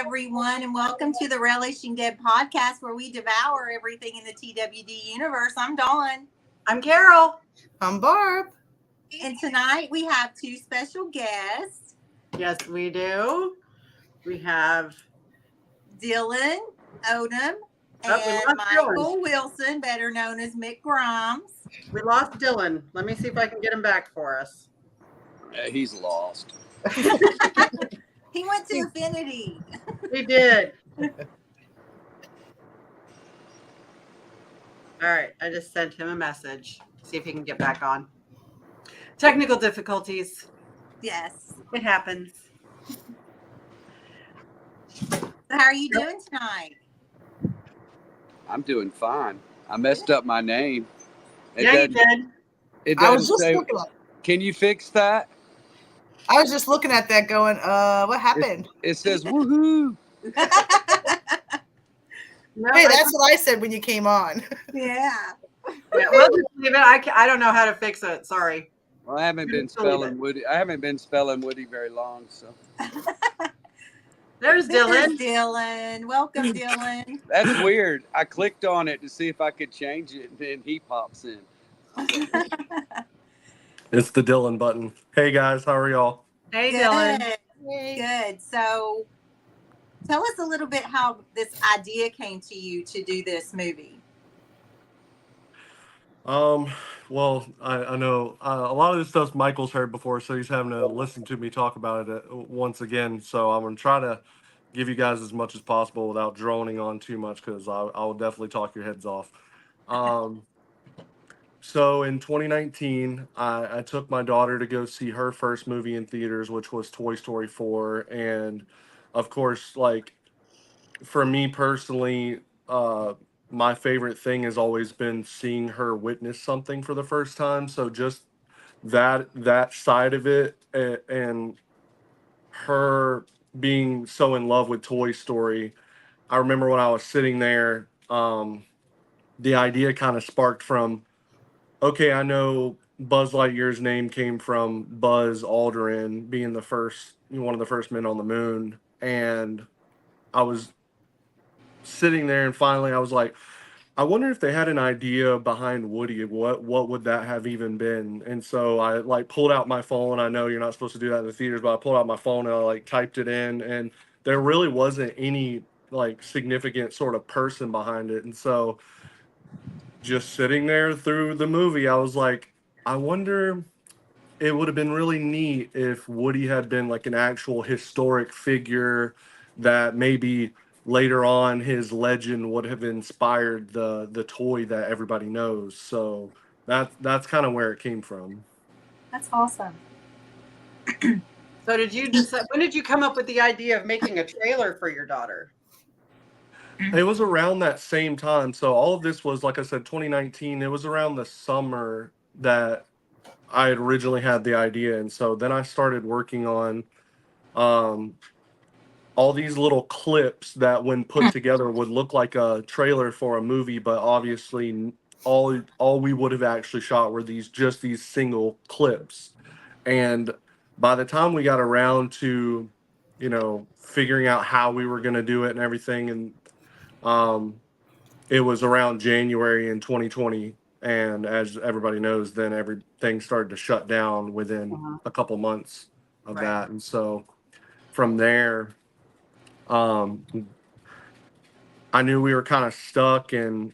everyone, and welcome to the Relishing Dead podcast, where we devour everything in the TWD universe. I'm Dawn. I'm Carol. I'm Barb. And tonight we have two special guests. Yes, we do. We have Dylan, Odom, and Michael Wilson, better known as Mick Grimes. We lost Dylan. Let me see if I can get him back for us. He's lost. He went to Affinity. He did. All right. I just sent him a message. See if he can get back on. Technical difficulties. Yes. It happens. So how are you doing tonight? I'm doing fine. I messed up my name. You did. I was just looking at. Can you fix that? I was just looking at that going, what happened? It says woohoo. Hey, that's what I said when you came on. Yeah. We'll just leave it. I don't know how to fix it. Sorry. Well, I haven't been spelling Woody. I haven't been spelling Woody very long, so. There's Dylan. Dylan. Welcome, Dylan. That's weird. I clicked on it to see if I could change it, and then he pops in. It's the Dylan button. Hey guys, how are y'all? Hey, Good. Dylan. Good. So tell us a little bit how this idea came to you to do this movie. Well, I know a lot of this stuff Michael's heard before, so he's having to listen to me talk about it once again. So I'm going to try to give you guys as much as possible without droning on too much, because I will definitely talk your heads off. So in 2019, I took my daughter to go see her first movie in theaters, which was Toy Story 4. And of course, like for me personally, my favorite thing has always been seeing her witness something for the first time. So just that side of it, and her being so in love with Toy Story. I remember when I was sitting there, the idea kind of sparked from, okay, I know Buzz Lightyear's name came from Buzz Aldrin being one of the first men on the moon. And I was sitting there and finally I was like, I wonder if they had an idea behind Woody. What would that have even been? And so I like pulled out my phone. I know you're not supposed to do that in the theaters, but I pulled out my phone and I like typed it in, and there really wasn't any like significant sort of person behind it. And so just sitting there through the movie, I was like, I wonder, it would have been really neat if Woody had been like an actual historic figure that maybe later on his legend would have inspired the toy that everybody knows. So that's kind of where it came from. That's awesome. So when did you come up with the idea of making a trailer for your daughter? It was around that same time. So all of this was, like I said, 2019. It was around the summer that I had originally had the idea. And so then I started working on all these little clips that when put together would look like a trailer for a movie, but obviously all we would have actually shot were these single clips. And by the time we got around to, figuring out how we were going to do it and everything, and it was around January in 2020. And as everybody knows, then everything started to shut down within a couple months of that. And so from there, I knew we were kind of stuck. And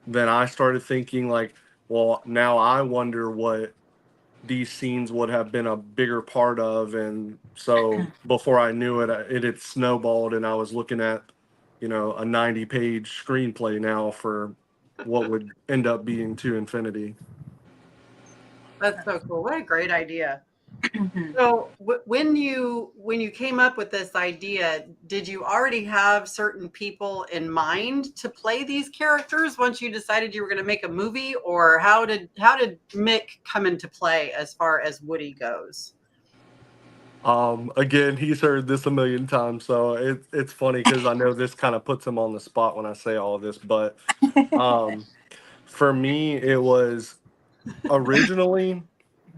then I started thinking like, well, now I wonder what these scenes would have been a bigger part of. And so before I knew it, it had snowballed, and I was looking at, a 90-page screenplay now for what would end up being To Infinity. That's so cool. What a great idea. So when you came up with this idea, did you already have certain people in mind to play these characters once you decided you were going to make a movie, or how did Mick come into play as far as Woody goes? Again, he's heard this a million times, so it's funny because I know this kind of puts him on the spot when I say all of this, but for me, it was originally,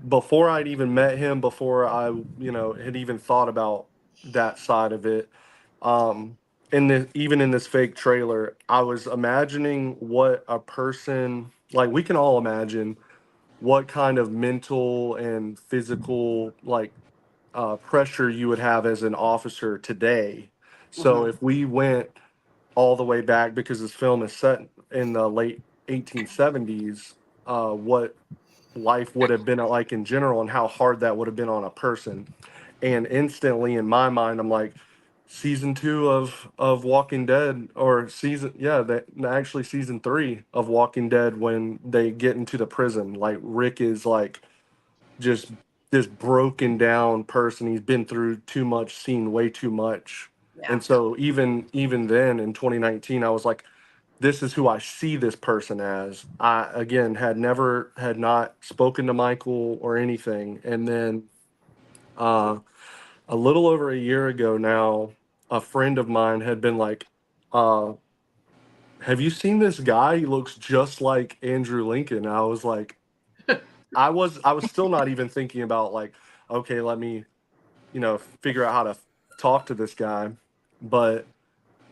before I'd even met him, before I, had even thought about that side of it, in the even in this fake trailer, I was imagining what a person like we can all imagine what kind of mental and physical pressure you would have as an officer today. So Mhm. if we went all the way back, because this film is set in the late 1870s, what life would have been like in general and how hard that would have been on a person. And instantly in my mind, I'm like, season 2 of Walking Dead, or actually season 3 of Walking Dead, when they get into the prison, like Rick is like just this broken down person. He's been through too much, seen way too much. Yeah. And so even then in 2019, I was like, this is who I see this person as. I again had not spoken to Michael or anything. And then a little over a year ago now, a friend of mine had been like, uh, have you seen this guy? He looks just like Andrew Lincoln. I was like, I was still not even thinking about like, okay, let me, figure out how to talk to this guy. But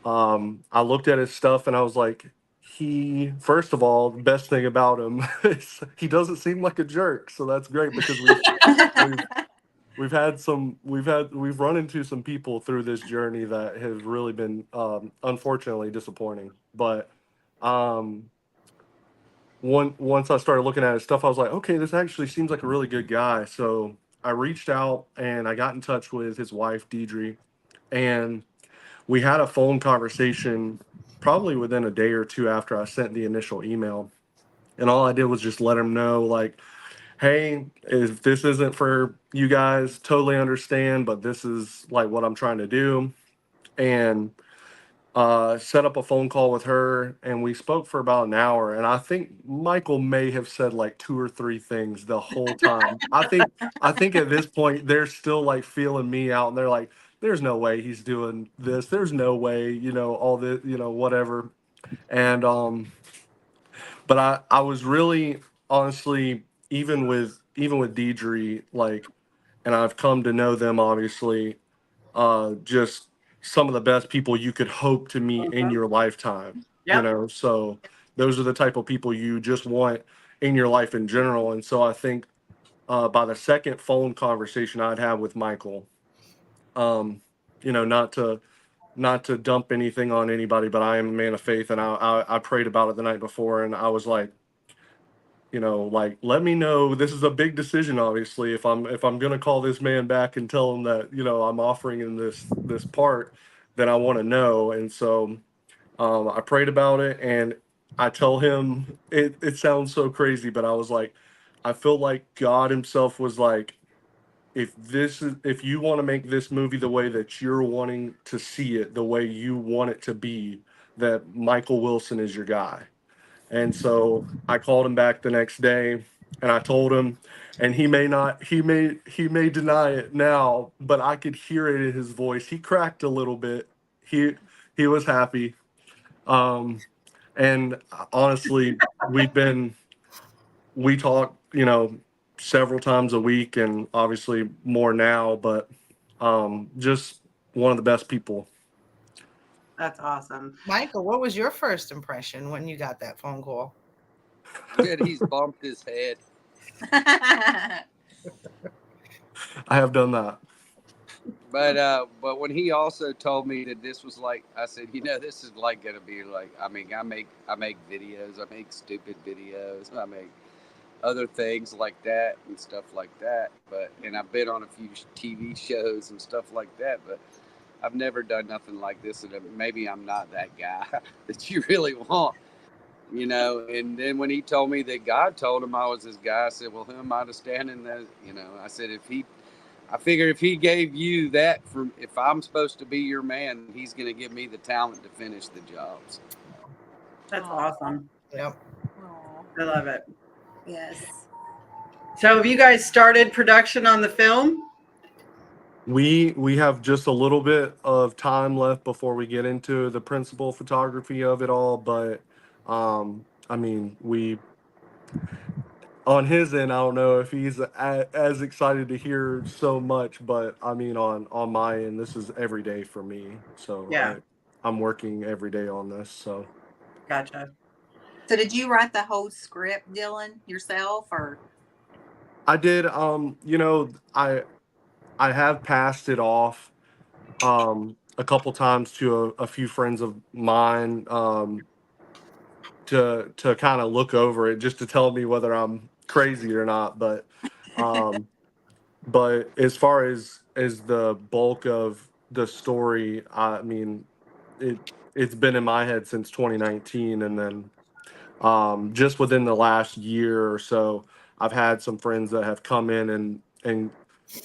I looked at his stuff and I was like, he, first of all, the best thing about him is he doesn't seem like a jerk. So that's great, because we've we've run into some people through this journey that has really been unfortunately disappointing. But um once I started looking at his stuff, I was like, okay, this actually seems like a really good guy. So I reached out and I got in touch with his wife, Deidre, and we had a phone conversation probably within a day or two after I sent the initial email. And all I did was just let him know, like, hey, if this isn't for you guys, totally understand, but this is like what I'm trying to do. And set up a phone call with her, and we spoke for about an hour. And I think Michael may have said like 2 or 3 things the whole time. I think at this point they're still like feeling me out, and they're like, "There's no way he's doing this. There's no way, all this, whatever." And but I was really honestly, even with Deidre, like, and I've come to know them obviously, just some of the best people you could hope to meet in Mhm. your lifetime. Yep. So those are the type of people you just want in your life in general. And so I think by the second phone conversation I'd have with Michael, um, not to dump anything on anybody, but I am a man of faith, and I prayed about it the night before, and I was like, like, let me know. This is a big decision, obviously. If I'm gonna call this man back and tell him that I'm offering him this part, then I want to know. And so I prayed about it, and I tell him it sounds so crazy, but I was like, I feel like God Himself was like, if you want to make this movie the way that you're wanting to see it, the way you want it to be, that Michael Wilson is your guy. And so I called him back the next day and I told him, and he may not, he may deny it now, but I could hear it in his voice. He cracked a little bit. He, he was happy. Um, and honestly, we talk, several times a week, and obviously more now, but just one of the best people. That's awesome. Michael, what was your first impression when you got that phone call? Good, he's bumped his head. I have done that. But when he also told me that this was like, I said, this is like gonna be like, I mean, I make videos, I make stupid videos, I make other things like that and stuff like that. And I've been on a few TV shows and stuff like that, but I've never done nothing like this. And maybe I'm not that guy that you really want, And then when he told me that God told him I was his guy, I said, well, who am I to stand in that? I said, I figure if he gave you that, if I'm supposed to be your man, he's going to give me the talent to finish the jobs. That's awesome. Yep. I love it. Yes. So have you guys started production on the film? We have just a little bit of time left before we get into the principal photography of it all, but I mean, on his end, I don't know if he's as excited to hear so much, but I mean, on my end, this is every day for me. So Yeah. I'm working every day on this. So Gotcha. So did you write the whole script, Dylan, yourself, or? I did. I have passed it off a couple times to a few friends of mine to kind of look over it just to tell me whether I'm crazy or not. Um, but as far as the bulk of the story, I mean, it's been in my head since 2019, and then just within the last year or so, I've had some friends that have come in and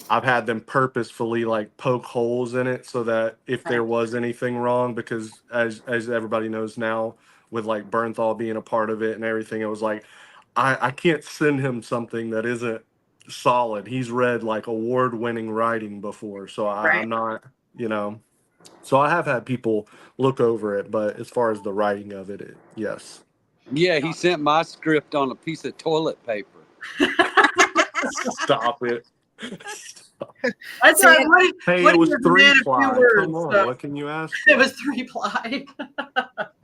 I've had them purposefully like poke holes in it so that if there Right. was anything wrong, because as everybody knows now, with like Bernthal being a part of it and everything, it was like I can't send him something that isn't solid. He's read like award-winning writing before, so Right. I'm not, you know. So I have had people look over it, but as far as the writing of it, yes. Yeah, he sent my script on a piece of toilet paper. Stop it. I thought, Hey, what it was is a three man of few ply. words? Come on, So what can you ask it for? was 3-ply.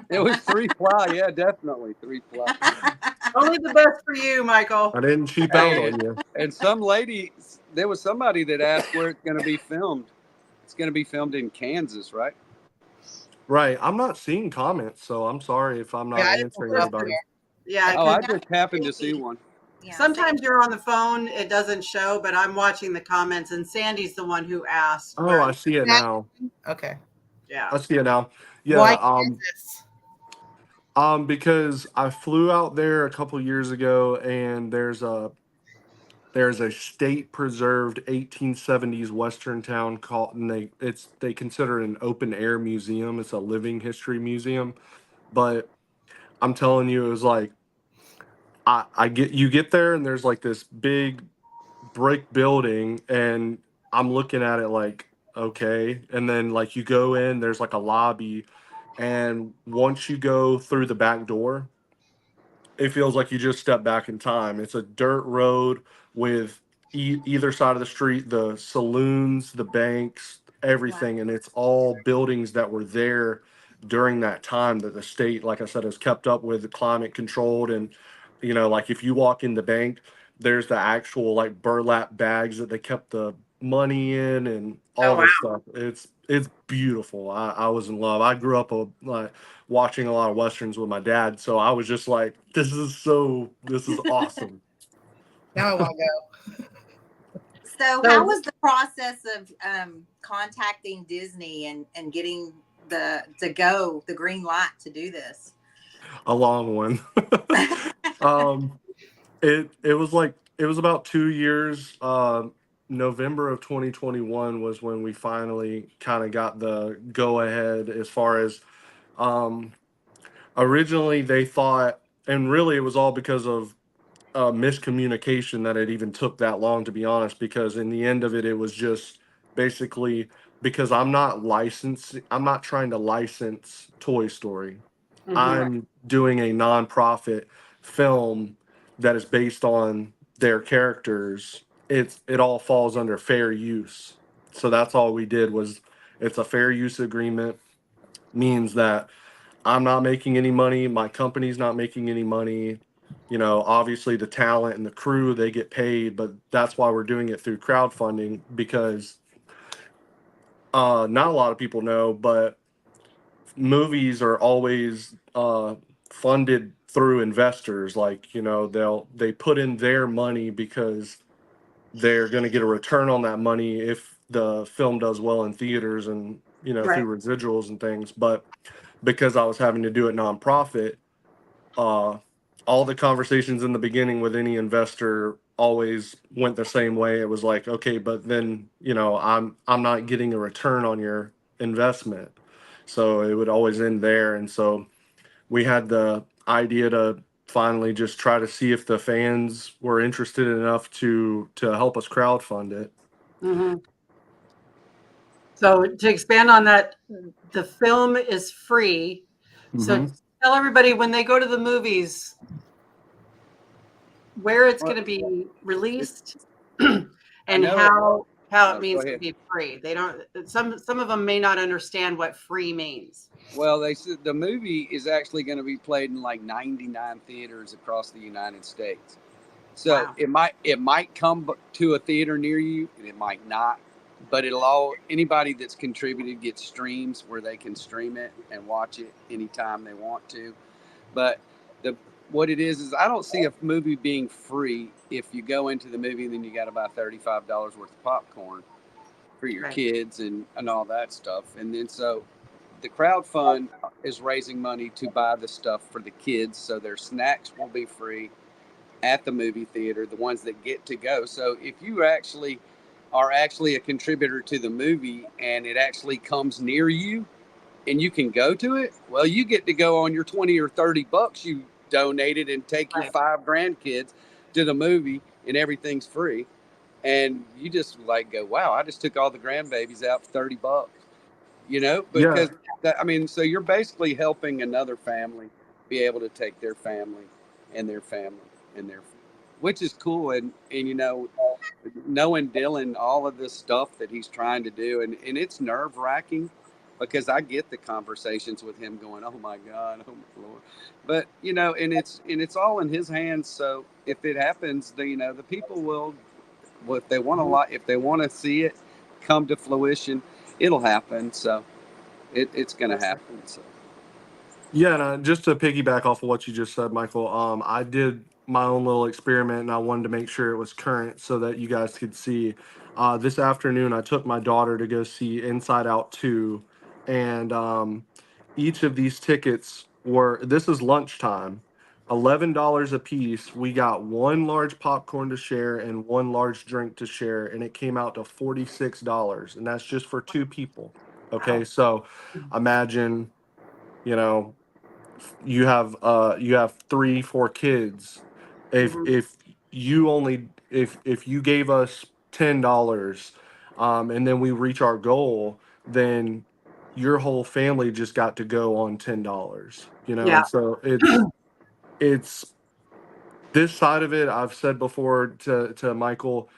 It was 3-ply. Yeah, definitely 3-ply. Only the best for you, Michael. I didn't cheap out on you. And some lady, there was somebody that asked where it's going to be filmed. It's going to be filmed in Kansas, right? Right. I'm not seeing comments, so I'm sorry if I'm not Yeah, I didn't answering put it up anybody. Yeah. Oh, I 'cause just happened to see one. Yeah, sometimes you're on the phone, it doesn't show, but I'm watching the comments, and Sandy's the one who asked. Oh, where- I see it now. Okay. Yeah. I see it now. Why Yeah, Kansas? because I flew out there a couple years ago, and there's a state preserved 1870s western town called, and they consider it an open air museum. It's a living history museum, but I'm telling you, it was like you get there and there's like this big brick building, and I'm looking at it like, okay, and then like you go in, there's like a lobby, and once you go through the back door, it feels like you just step back in time. It's a dirt road with either side of the street, the saloons, the banks, everything, and it's all buildings that were there during that time that the state, like I said, has kept up with, the climate controlled. And like if you walk in the bank, there's the actual like burlap bags that they kept the money in and Oh, all wow. this stuff. It's beautiful. I was in love. I grew up like watching a lot of westerns with my dad, so I was just like, this is awesome. Now I want to go. So how was the process of contacting Disney and getting the green light to do this? A long one. It was about 2 years. November of 2021 was when we finally kind of got the go ahead. As far as originally they thought, and really it was all because of miscommunication that it even took that long, to be honest, because in the end of it, it was just basically because I'm not trying to license Toy Story. Mhm. I'm doing a nonprofit film that is based on their characters. It all falls under fair use. So that's all we did was, it's a fair use agreement, means that I'm not making any money, my company's not making any money. Obviously the talent and the crew, they get paid, but that's why we're doing it through crowdfunding, because not a lot of people know, but movies are always funded through investors. Like, they put in their money because they're going to get a return on that money if the film does well in theaters and Right. through residuals and things. But because I was having to do it nonprofit, all the conversations in the beginning with any investor always went the same way. It was like, okay, but then I'm not getting a return on your investment, so it would always end there. And so we had the idea to finally just try to see if the fans were interested enough to help us crowdfund it. Mm-hmm. So to expand on that, the film is free. So tell everybody, when they go to the movies, where it's Well, going to be released I and know. how Oh, it go means to ahead. be free. They don't. Some of them may not understand what free means. Well, they said the movie is actually going to be played in like 99 theaters across the United States. So Wow. it might come to a theater near you, and it might not. But it'll all anybody that's contributed gets streams where they can stream it and watch it anytime they want to. But the what it is I don't see a movie being free if you go into the movie and then you got to buy $35 worth of popcorn for your Right. kids and all that stuff. And then so the crowd fund is raising money to buy the stuff for the kids, so their snacks will be free at the movie theater, the ones that get to go. So if you actually are actually a contributor to the movie and it actually comes near you and you can go to it, well, you get to go on your 20 or 30 bucks you donated and take your Right. 5 grandkids to the movie and everything's free. And you just like go, wow, I just took all the grandbabies out for 30 bucks, Yeah, because so you're basically helping another family be able to take their family and their family and their, which is cool. And knowing Dylan, all of this stuff that he's trying to do, and it's nerve wracking because I get the conversations with him going, oh my God, oh my Lord. But, and it's all in his hands. So if it happens, the people will, well, if they want to see it come to fruition, it'll happen. So it's going to happen. So. yeah. And just to piggyback off of what you just said, Michael, I did my own little experiment, and I wanted to make sure it was current so that you guys could see. This afternoon, I took my daughter to go see Inside Out 2, and each of these tickets were. This is lunchtime. $11 a piece. We got one large popcorn to share and one large drink to share, and it came out to $46, and that's just for two people. Okay, Wow. so imagine, you know, you have 3 4 kids. if Mhm. if if you gave us $10, and then we reach our goal, then your whole family just got to go on $10. Yeah. And so it's this side of it. I've said before to Michael,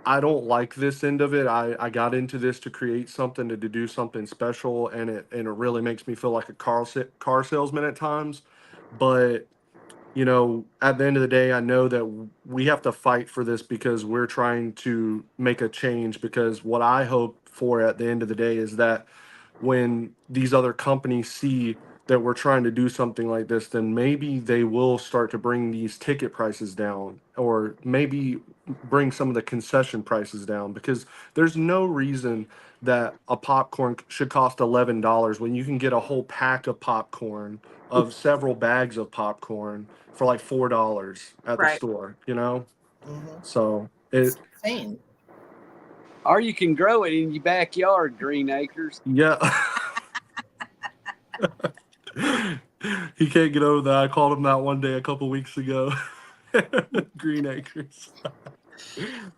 I don't like this end of it. I got into this to create something, to do something special, and it really makes me feel like a car salesman at times. But at the end of the day, I know that we have to fight for this because we're trying to make a change. Because what I hope for at the end of the day is that when these other companies see that we're trying to do something like this, then maybe they will start to bring these ticket prices down, or maybe bring some of the concession prices down, because there's no reason that a popcorn should cost $11 when you can get a whole pack of popcorn, of several bags of popcorn, for like $4 at the Right. store. Mm-hmm. So It's it insane. Or you can grow it in your backyard, Green Acres. yeah. He can't get over that. I called him that one day a couple weeks ago. Green Acres.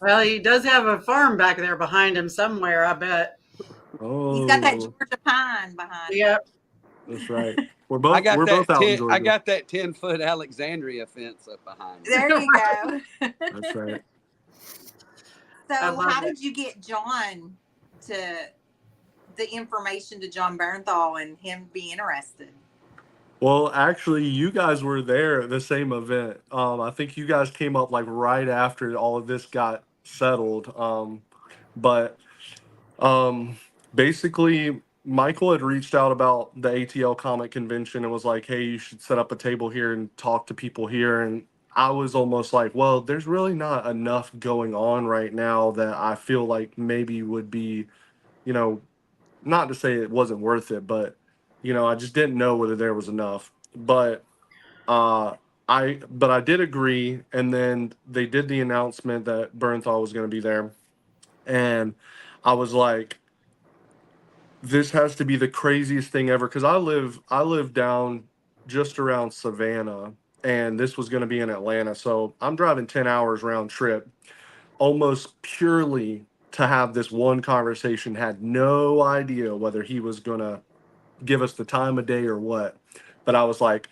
Well, he does have a farm back there behind him somewhere, I bet. He's got that Oh, Georgia pine behind him. Yep. that's right. We're I both got we're both that out in 10. I Georgia. got that 10-foot Alexandria fence up behind me. There you go. That's right. I So, love how it. did you get John to the information to John Bernthal and him be interested? Well, actually, you guys were there at the same event. I think you guys came up like right after all of this got settled. But Um, basically, Michael had reached out about the ATL Comic Convention and was like, "Hey, you should set up a table here and talk to people here." And I was almost like, "Well, there's really not enough going on right now that I feel like maybe would be, you know, not to say it wasn't worth it, but I just didn't know whether there was enough." But uh, I did agree, and then they did the announcement that Bernthal was going to be there, and I was like, this has to be the craziest thing ever, because I live down just around Savannah, and this was going to be in Atlanta, so I'm driving 10 hours round trip almost purely to have this one conversation. Had no idea whether he was going to give us the time of day or what, but I was like,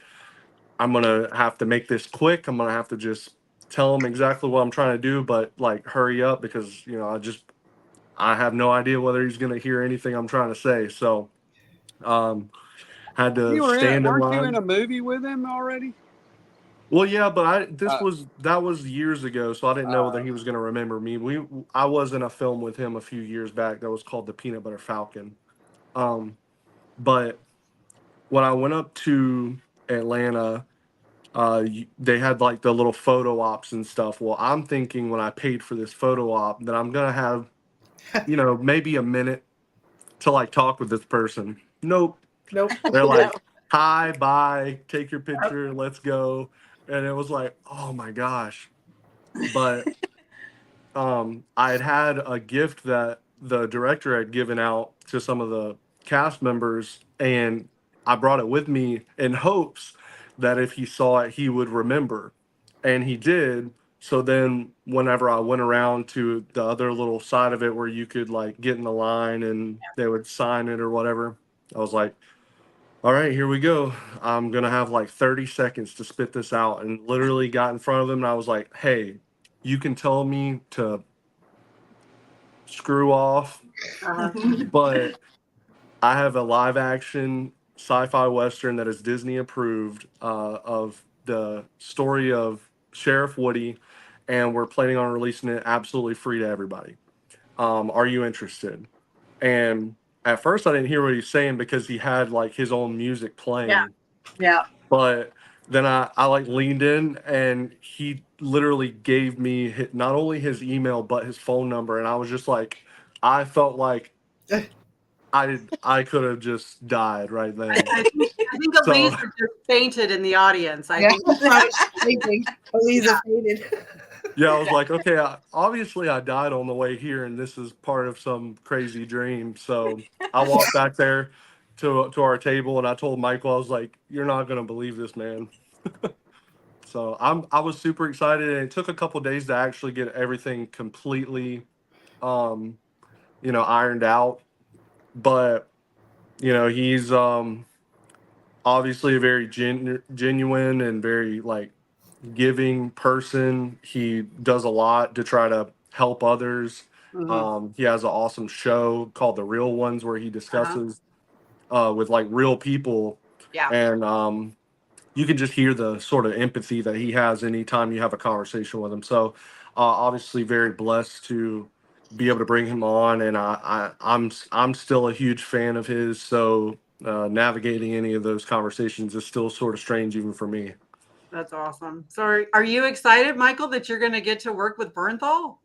I'm going to have to make this quick. I'm going to have to just tell him exactly what I'm trying to do, but like hurry up because I have no idea whether he's gonna hear anything I'm trying to say. So had to stand in Weren't you in line. a movie with him already? Well, yeah, but Uh, that was years ago, so I didn't know whether he was gonna remember me. I was in a film with him a few years back that was called The Peanut Butter Falcon. But when I went up to Atlanta, they had like the little photo ops and stuff. Well, I'm thinking when I paid for this photo op that I'm gonna have, maybe a minute to like talk with this person. Nope. Nope. They're like, Yeah. hi, bye, take your picture, let's go. And it was like, oh my gosh. But I had a gift that the director had given out to some of the cast members, and I brought it with me in hopes that if he saw it, he would remember. And he did. So then, whenever I went around to the other little side of it where you could like get in the line and they would sign it or whatever, I was like, all right, here we go. I'm going to have like 30 seconds to spit this out. And literally got in front of him and I was like, hey, you can tell me to screw off, Uh-huh. but I have a live action sci-fi western that is Disney approved, of the story of Sheriff Woody, and we're planning on releasing it absolutely free to everybody. Are you interested? And at first I didn't hear what he's saying because he had like his own music playing. Yeah. But then I like leaned in and he literally gave me not only his email but his phone number, and I was just like, I felt like I could have just died right then. I think So- Elisa just fainted in the audience. I Yeah, think that's what I was thinking. Eliza faded. Yeah, I was like, okay, obviously I died on the way here, and this is part of some crazy dream. So I walked back there to our table, and I told Michael, I was like, you're not gonna believe this, man. So I was super excited, and it took a couple days to actually get everything completely, ironed out. But he's obviously a very genuine and very like giving person. He does a lot to try to help others. He has an awesome show called The Real Ones where he discusses with like real people. Yeah. And you can just hear the sort of empathy that he has anytime you have a conversation with him. So obviously very blessed to be able to bring him on, and I'm still a huge fan of his. So navigating any of those conversations is still sort of strange even for me. That's awesome. So are you excited, Michael, that you're going to get to work with Bernthal?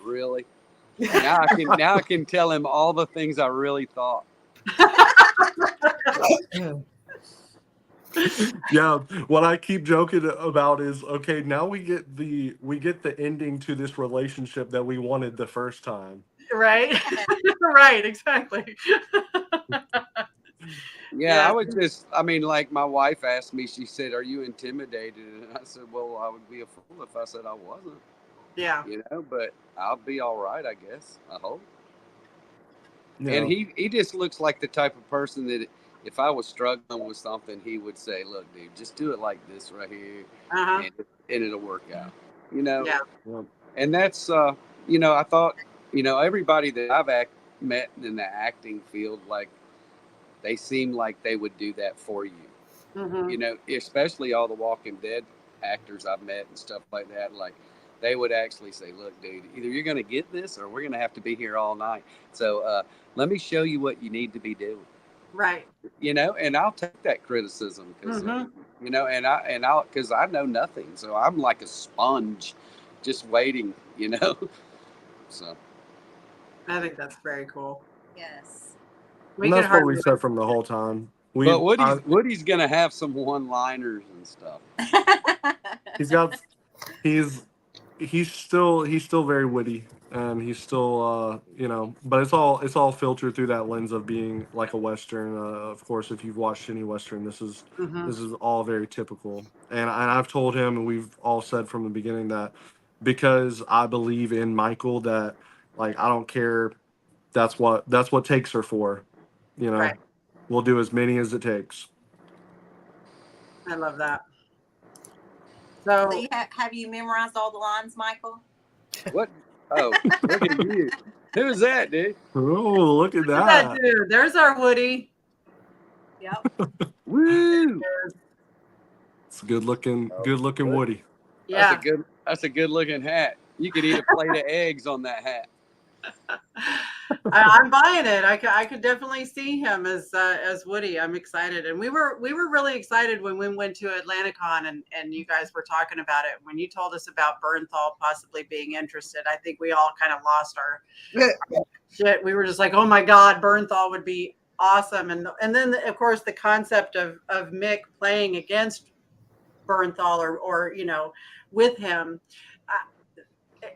Really? Now I can tell him all the things I really thought. Yeah, what I keep joking about is, okay, now we get the ending to this relationship that we wanted the first time. Right. Right, exactly. Yeah, I mean, like my wife asked me, she said, are you intimidated? And I said, well, I would be a fool if I said I wasn't, Yeah. but I'll be all right, I guess. I hope. Yeah. And he just looks like the type of person that if I was struggling with something, he would say, look, dude, just do it like this right here, Uh-huh. and it'll work out, Yeah. And that's, I thought, everybody that I've met in the acting field, like, they seem like they would do that for you, especially all the Walking Dead actors I've met and stuff like that. Like, they would actually say, look, dude, either you're going to get this or we're going to have to be here all night. So let me show you what you need to be doing. Right. And I'll take that criticism because, because I know nothing. So I'm like a sponge just waiting, So. I think that's very cool. Yes. And that's what we said from the whole time. But Woody's going to have some one-liners and stuff. He's still very witty, and he's still but it's all filtered through that lens of being like a Western. Of course, if you've watched any Western, this is all very typical. And I've told him, and we've all said from the beginning that because I believe in Michael, that like I don't care. That's what takes her for. Right. We'll do as many as it takes. I love that. So have you memorized all the lines, Michael? What? Oh, look at you. Who's that, dude? Oh, look at look at that that. dude. There's our Woody. Yep. Woo! It's a good looking Good. Woody. Yeah. That's a good looking hat. You could eat a plate of eggs on that hat. I'm buying it. I could definitely see him as Woody. I'm excited, and we were really excited when we went to AtlantaCon and you guys were talking about it. When you told us about Bernthal possibly being interested, I think we all kind of lost our shit. We were just like, oh my God, Bernthal would be awesome, and then of course the concept of Mick playing against Bernthal or with him,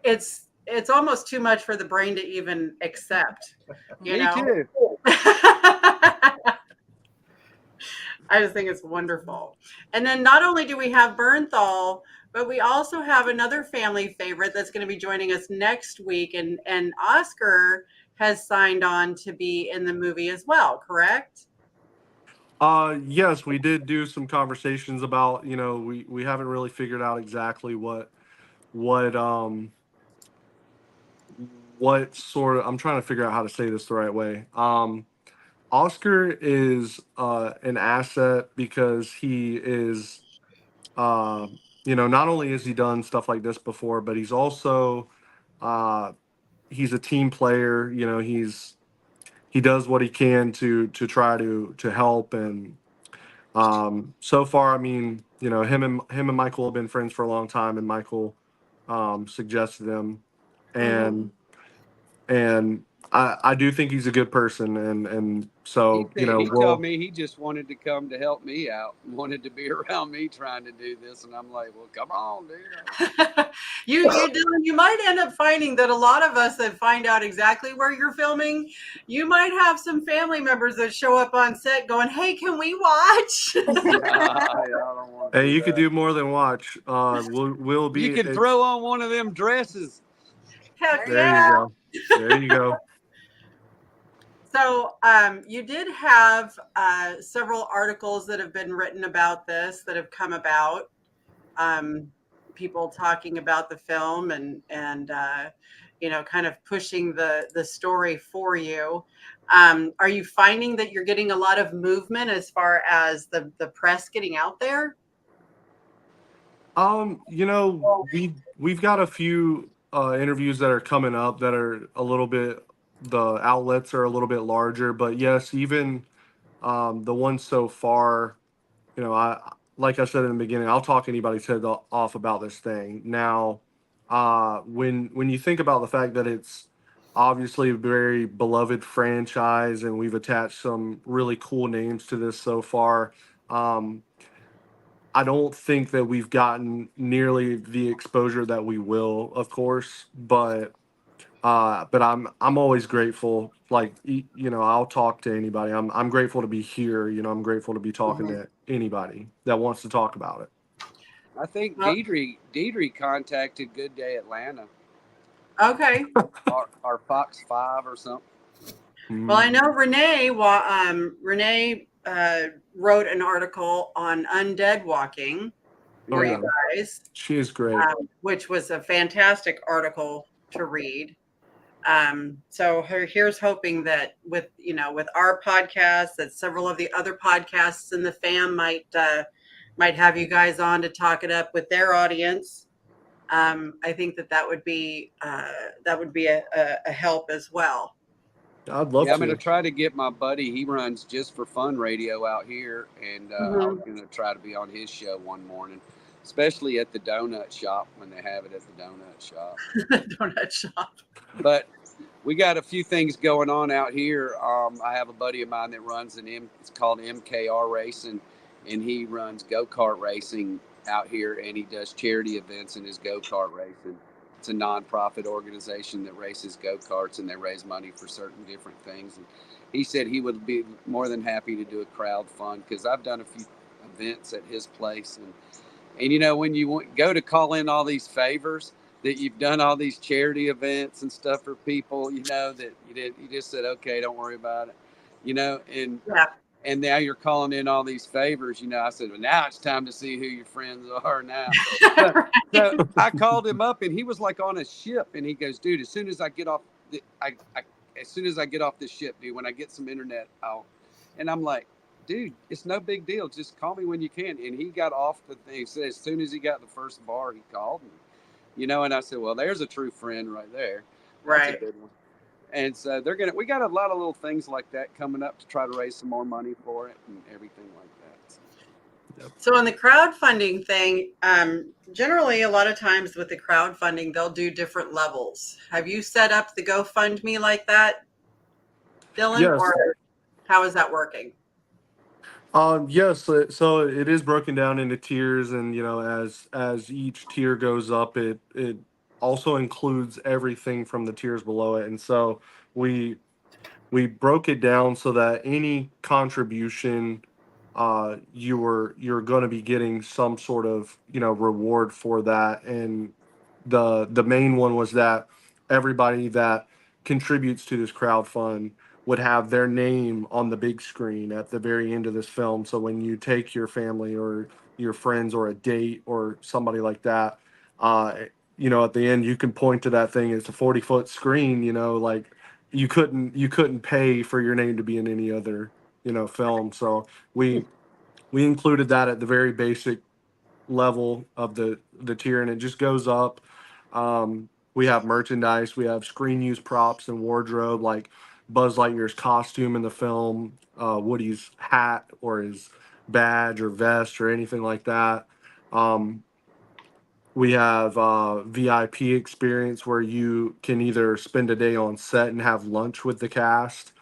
it's almost too much for the brain to even accept. Me too. I just think it's wonderful. And then not only do we have Bernthal, but we also have another family favorite that's going to be joining us next week. And Oscar has signed on to be in the movie as well, correct? Yes, we did do some conversations about, we haven't really figured out exactly what sort of, I'm trying to figure out how to say this the right way. Oscar is an asset because he is, not only has he done stuff like this before, but he's also, he's a team player. He does what he can to try to help. And so far, I mean, him and Michael have been friends for a long time, and Michael suggested him, and I do think he's a good person, and so He told me he just wanted to come to help me out, wanted to be around me trying to do this, and I'm like, well, come on, dude. You might end up finding that a lot of us that find out exactly where you're filming, you might have some family members that show up on set going, hey, can we watch? I don't want to Hey, you that. could do more than watch. We'll be. You can throw on one of them dresses. Heck There yeah. you go. There you go. So you did have several articles that have been written about this that have come about. People talking about the film and kind of pushing the story for you. Are you finding that you're getting a lot of movement as far as the press getting out there? We've got a few interviews that are coming up that are a little bit, the outlets are a little bit larger, but yes, even the ones so far, like I said in the beginning, I'll talk anybody's head off about this thing. Now, when you think about the fact that it's obviously a very beloved franchise and we've attached some really cool names to this so far, I don't think that we've gotten nearly the exposure that we will, of course, but I'm always grateful. Like, I'll talk to anybody. I'm grateful to be here. I'm grateful to be talking to anybody that wants to talk about it. I think Deidre contacted Good Day Atlanta. Okay. Our Fox 5 or something. Well, I know Renee wrote an article on undead walking for you guys. She is great. Which was a fantastic article to read. So here's hoping that with our podcast, that several of the other podcasts in the fam might have you guys on to talk it up with their audience. I think that would be a help as well. I'd love to. I'm going to try to get my buddy. He runs Just for Fun radio out here, and I'm going to try to be on his show one morning, especially at the donut shop when they have it at the donut shop. Donut shop. But we got a few things going on out here. I have a buddy of mine that runs it's called MKR Racing, and he runs go-kart racing out here, and he does charity events in his go-kart racing. It's a nonprofit organization that races go-karts, and they raise money for certain different things. And he said he would be more than happy to do a crowd fund, because I've done a few events at his place. And when you go to call in all these favors, that you've done all these charity events and stuff for people, that you just said, okay, don't worry about it, and and now you're calling in all these favors. I said, well, now it's time to see who your friends are now. So I called him up, and he was like on a ship, and he goes, dude, as soon as I get off this ship, dude, when I get some internet, and I'm like, dude, it's no big deal. Just call me when you can. And he got off the thing. He said as soon as he got the first bar, he called me. And I said, well, there's a true friend right there. That's Right. a good one. And so we got a lot of little things like that coming up to try to raise some more money for it and everything like that. So on the crowdfunding thing, generally a lot of times with the crowdfunding, they'll do different levels. Have you set up the GoFundMe like that, Dylan? Yes. Or how is that working? Yes. So it is broken down into tiers, and as each tier goes up, it also includes everything from the tiers below it, and so we broke it down so that any contribution you're going to be getting some sort of reward for that. And the main one was that everybody that contributes to this crowd fund would have their name on the big screen at the very end of this film. So when you take your family or your friends or a date or somebody like that, at the end you can point to that thing. It's a 40-foot screen. Like you couldn't pay for your name to be in any other film. So we included that at the very basic level of the tier, and it just goes up. We have merchandise, we have screen use props and wardrobe, like Buzz Lightyear's costume in the film, Woody's hat or his badge or vest or anything like that. We have VIP experience where you can either spend a day on set and have lunch with the cast,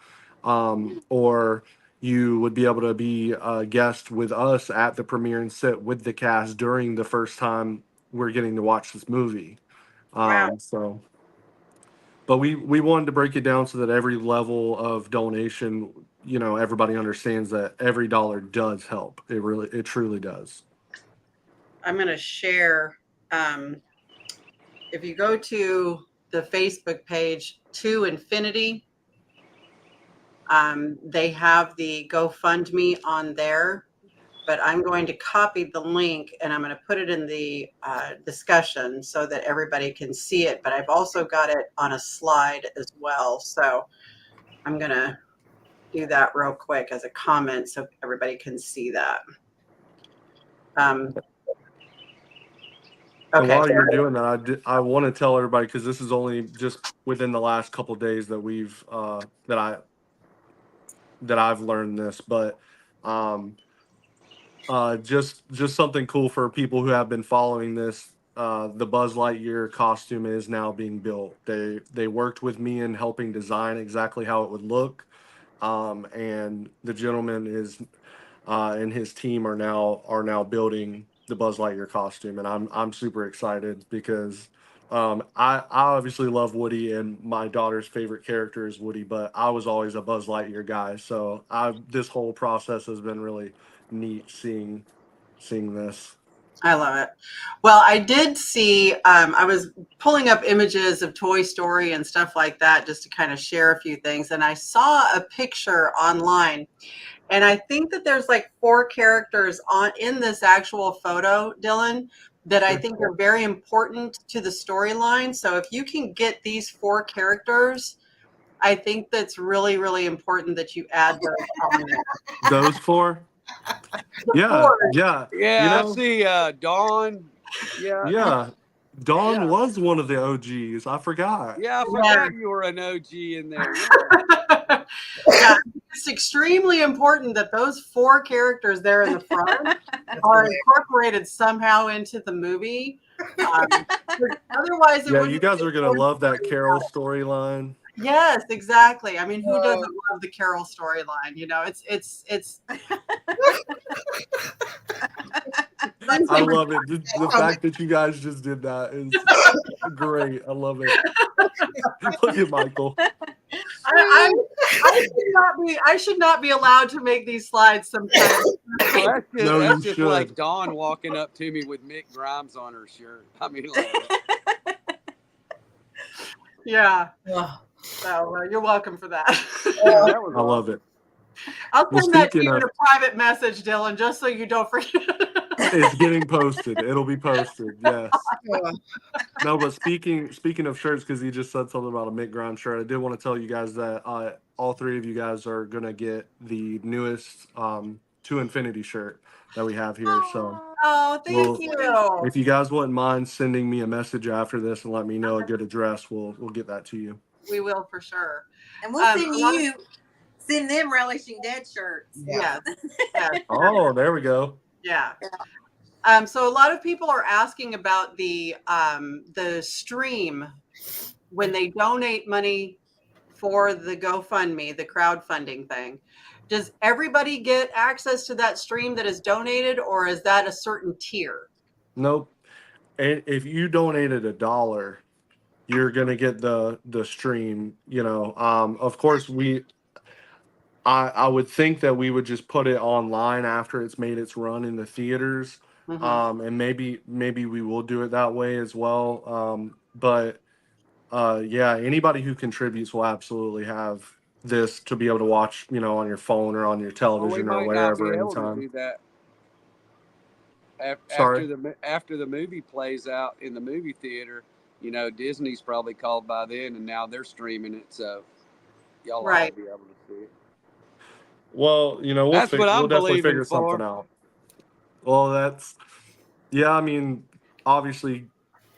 or you would be able to be a guest with us at the premiere and sit with the cast during the first time we're getting to watch this movie. Wow. But we wanted to break it down so that every level of donation, everybody understands that every dollar does help. It truly does. I'm going to share. If you go to the Facebook page To Infinity, they have the GoFundMe on there, but I'm going to copy the link and I'm going to put it in the discussion so that everybody can see it. But I've also got it on a slide as well. So I'm going to do that real quick as a comment so everybody can see that. And Okay. while you're doing that, I want to tell everybody, because this is only just within the last couple days that we've that I've learned this, but just something cool for people who have been following this. The Buzz Lightyear costume is now being built. They worked with me in helping design exactly how it would look, and the gentleman and his team are now building the Buzz Lightyear costume, and I'm super excited because I obviously love Woody, and my daughter's favorite character is Woody, but I was always a Buzz Lightyear guy, so this whole process has been really neat seeing this. I love it. Well, I did see, I was pulling up images of Toy Story and stuff like that just to kind of share a few things, and I saw a picture online. And I think that there's like 4 characters in this actual photo, Dylan, that I think are very important to the storyline. So if you can get these 4 characters, I think that's really, really important that you add those on there. Those 4? Yeah, yeah. Yeah, I see Dawn. Yeah. Dawn was one of the OGs. I forgot. Yeah, I forgot you were an OG in there. Yeah, it's extremely important that those 4 characters there in the front are incorporated somehow into the movie. Otherwise, you guys are gonna love that Carol storyline. Yes, exactly. I mean, who doesn't love the Carol storyline? It's I love it. The fact that you guys just did that is great. I love it. Look at Michael. I should not be allowed to make these slides sometimes. Well, that's just should. like Dawn walking up to me with Mick Grimes on her shirt. I mean, yeah. So you're welcome for that. that was I love it. I'll Well, send that to speaking you in of, a private message, Dylan, just so you don't forget. it's getting posted. It'll be posted. Yes. Oh, No, but speaking of shirts, because he just said something about a Mick Grimes shirt, I did want to tell you guys that all three of you guys are gonna get the newest To Infinity shirt that we have here. So, Oh, thank well, you. if you guys wouldn't mind sending me a message after this and let me know a good address, we'll get that to you. We will for sure. And we'll send them Relishing Dead shirts. yeah. Yeah. Oh, there we go. Yeah. So a lot of people are asking about the stream when they donate money for the GoFundMe, the crowdfunding thing. Does everybody get access to that stream that is donated, or is that a certain tier? Nope. And if you donated $1, you're gonna get the stream. Of course I would think that we would just put it online after it's made its run in the theaters. And maybe we will do it that way as well. But yeah, anybody who contributes will absolutely have this to be able to watch, on your phone or on your Well, we television or might not be wherever able to anytime. do that Sorry. after the movie plays out in the movie theater. Disney's probably called by then, and now they're streaming it, so y'all will all be able to see it. Well, That's what I'm we'll definitely believing figure for. something out. Well, yeah, I mean, obviously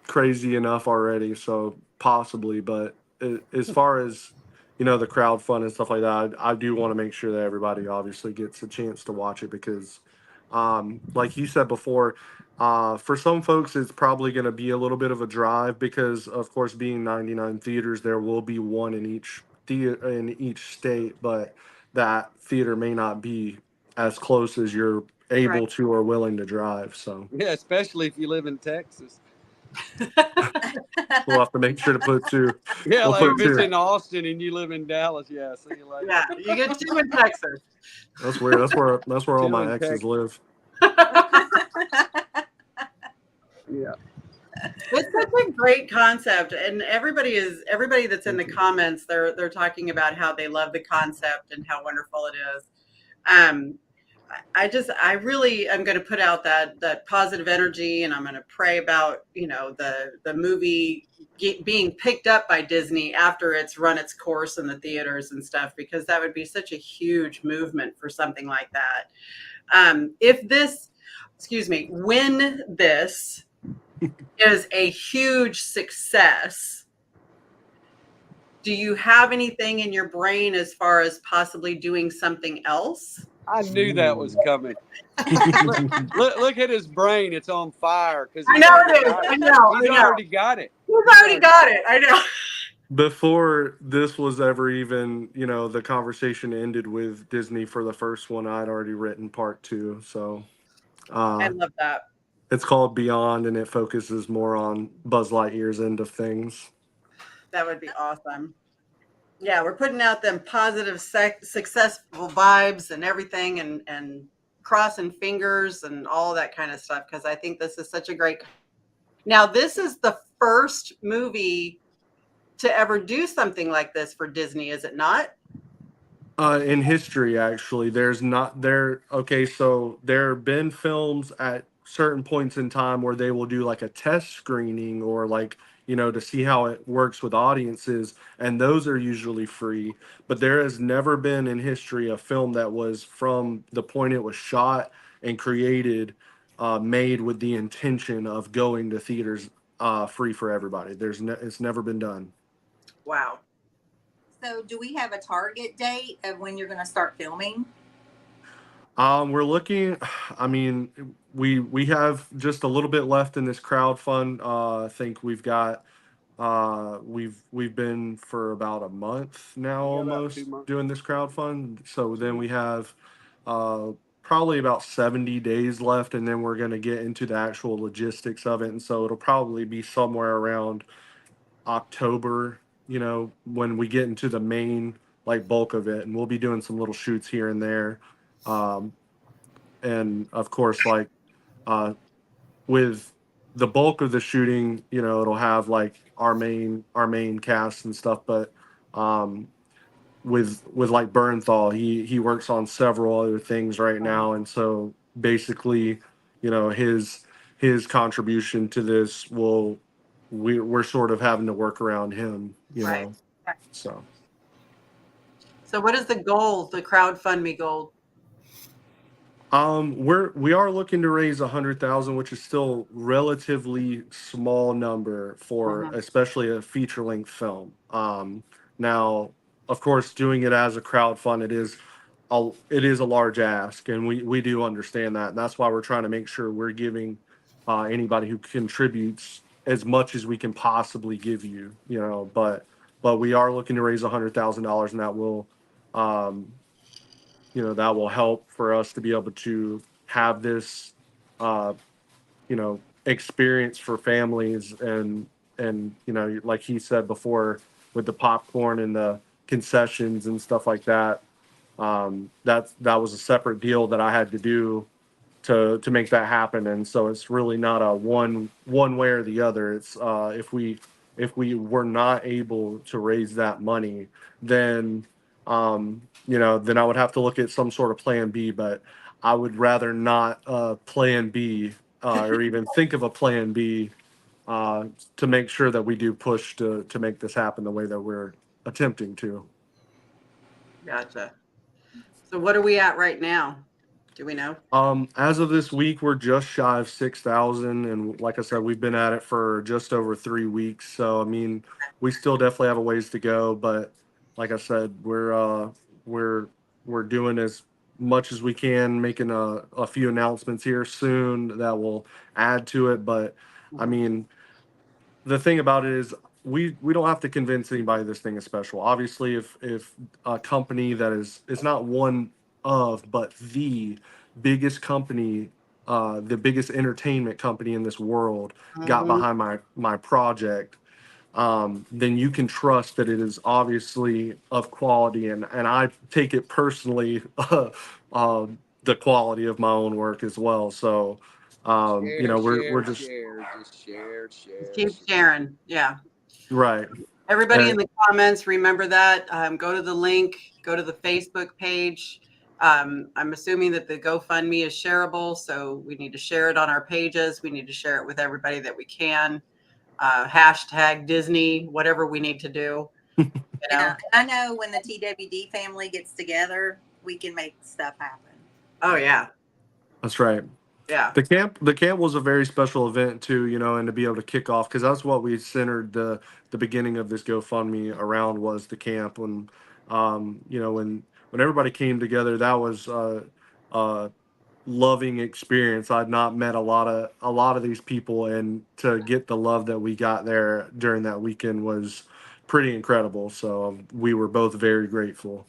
crazy enough already, so possibly, but as far as, the crowdfund and stuff like that, I do want to make sure that everybody obviously gets a chance to watch it because, like you said before, for some folks, it's probably going to be a little bit of a drive because, of course, being 99 theaters, there will be one in each state, but that theater may not be as close as you're able to or willing to drive. So Yeah, especially if you live in Texas. we'll have to make sure to put two. Yeah, We'll like put if it's two. in Austin and you live in Dallas, yeah, see you later. Yeah, you get two in Texas. That's weird. That's where all Two my in exes Texas. live. Yeah. It's such a great concept, and everybody that's in the comments, they're talking about how they love the concept and how wonderful it is. I really am going to put out that positive energy, and I'm going to pray about the movie being picked up by Disney after it's run its course in the theaters and stuff, because that would be such a huge movement for something like that. When this is a huge success, do you have anything in your brain as far as possibly doing something else? I knew that was coming. Look at his brain; it's on fire because I know it is. I know. He's already got it. He's already got it. I know. Before this was ever even, the conversation ended with Disney for the first one, I'd already written part 2. So I love that. it's called Beyond, and it focuses more on Buzz Lightyear's end of things. That would be awesome. Yeah, we're putting out them positive, successful vibes and everything, and crossing fingers and all that kind of stuff, because I think this is such a great. Now, this is the first movie to ever do something like this for Disney, is it not? In history, actually, okay, so there have been films at certain points in time where they will do like a test screening or like, to see how it works with audiences, and those are usually free. But there has never been in history a film that was from the point it was shot and created, made with the intention of going to theaters free for everybody. It's never been done. Wow. So do we have a target date of when you're going to start filming? We're looking. I mean, we have just a little bit left in this crowdfund. I think we've got. We've been for about a month now, Yeah, about almost 2 months. doing this crowdfund. So then we have probably about 70 days left, and then we're going to get into the actual logistics of it. And so it'll probably be somewhere around October. When we get into the main bulk of it, and we'll be doing some little shoots here and there. And of course, with the bulk of the shooting, it'll have our main cast and stuff. But with like Bernthal, he works on several other things right now, and so basically, you know, his contribution to this we're sort of having to work around him, you Right. know. So So what is the goal, the crowdfunding goal? we are looking to raise 100,000, which is still relatively small number for especially a feature length film. Now, of course, doing it as a crowdfund, it is a large ask, and we do understand that. And that's why we're trying to make sure we're giving anybody who contributes as much as we can possibly give you, you know. But we are looking to raise $100,000, and that will you know, that will help for us to be able to have this, you know, experience for families, and you know, like he said before, with the popcorn and the concessions and stuff like that. That was a separate deal that I had to do to make that happen, and so it's really not a one way or the other. It's if we were not able to raise that money, then you know, then I would have to look at some sort of plan B. But I would rather not plan B or even think of a plan B to make sure that we do push to make this happen the way that we're attempting to. Gotcha. So what are we at right now? Do we know? As of this week, we're just shy of 6,000, and like I said, we've been at it for just over 3 weeks. So I mean, we still definitely have a ways to go, but like I said, we're doing as much as we can, making a few announcements here soon that will add to it. But I mean, the thing about it is we don't have to convince anybody this thing is special. Obviously, if a company that is, it's not one of, but the biggest company, the biggest entertainment company in this world got behind my project, then you can trust that it is obviously of quality, and I take it personally, the quality of my own work as well. So you know, we're just share. Keep sharing. Yeah. right. Everybody in And the comments, remember that. Go to the link, go to the Facebook page. I'm assuming that the GoFundMe is shareable, so we need to share it on our pages. We need to share it with everybody that we can. Hashtag Disney, whatever we need to do. You know? Yeah, I know when the TWD family gets together, we can make stuff happen. Oh yeah, that's right. yeah. The camp was a very special event too, you know, and to be able to kick off, because that's what we centered the beginning of this GoFundMe around, was the camp. And you know, when everybody came together, that was a loving experience. I'd not met a lot of these people, and to get the love that we got there during that weekend was pretty incredible. So we were both very grateful.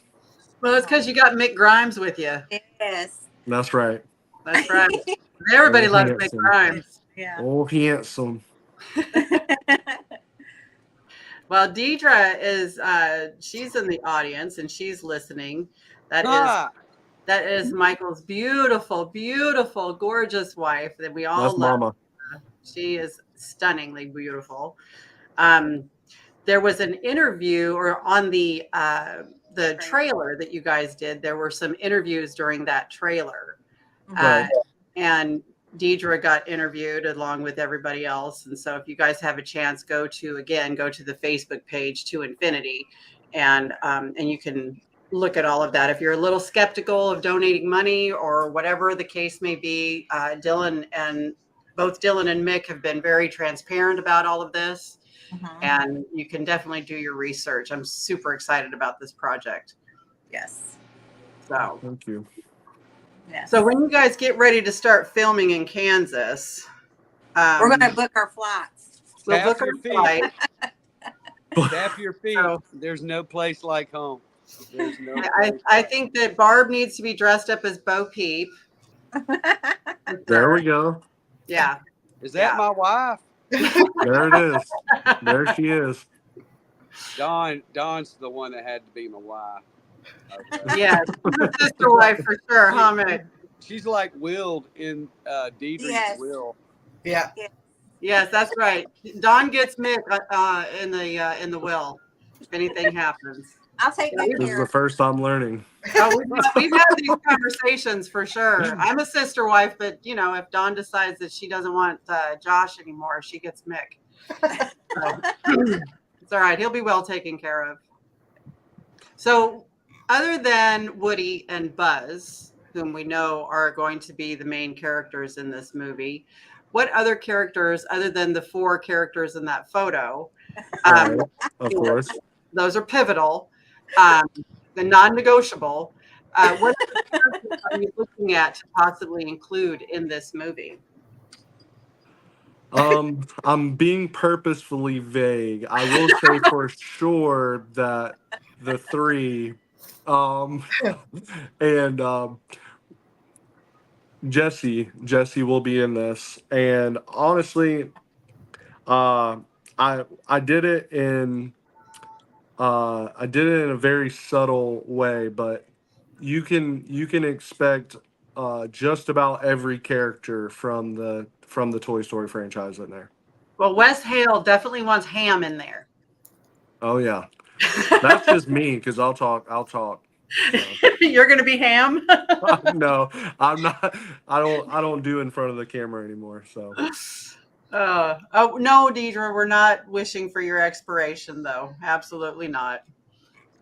Well, it's because you got Mick Grimes with you. Yes. That's right. That's right. Everybody Oh, loves Mick handsome. Grimes. Yeah. Oh, handsome. Well, Deidre is she's in the audience and she's listening. That is Michael's beautiful, beautiful, gorgeous wife that we all That's love. Mama. She is stunningly beautiful. There was an interview, or on the trailer that you guys did, there were some interviews during that trailer. Right. And Deidre got interviewed along with everybody else. And so if you guys have a chance, go to the Facebook page To Infinity, and you can look at all of that. If you're a little skeptical of donating money or whatever the case may be, both Dylan and Mick have been very transparent about all of this. And you can definitely do your research. I'm super excited about this project. Yes. So Thank you. Yes. So when you guys get ready to start filming in Kansas, we're going to book our flights. We'll book our flight. Tap your feet. So, there's no place like home. There's no. I think that Barb needs to be dressed up as Bo Peep. There we go. Yeah. Is that my wife? There it is. There she is. Dawn's the one that had to be my wife. Okay. Yeah, the sister wife for sure, huh, Mick? She's like willed in Deidre's will. Yeah. Yes, that's right. Dawn gets Mick in the will if anything happens. I'll take good This is care the of first I'm learning. Oh, we've had these conversations for sure. I'm a sister wife, but you know, if Dawn decides that she doesn't want Josh anymore, she gets Mick. So, it's all right. He'll be well taken care of. So, other than Woody and Buzz, whom we know are going to be the main characters in this movie, what other characters, other than the 4 characters in that photo, Right, of course. those are pivotal, the non-negotiable. What characters are you looking at to possibly include in this movie? I'm being purposefully vague. I will say for sure that the 3, um, and Jesse will be in this. And honestly, uh, I did it in a very subtle way, but you can expect just about every character from the Toy Story franchise in there. Well, Wes Hale definitely wants Ham in there. Oh yeah, that's just me because I'll talk. So. You're going to be Ham? No, I'm not. I don't do in front of the camera anymore. So. Oh no, Deidre, we're not wishing for your expiration, though. Absolutely not.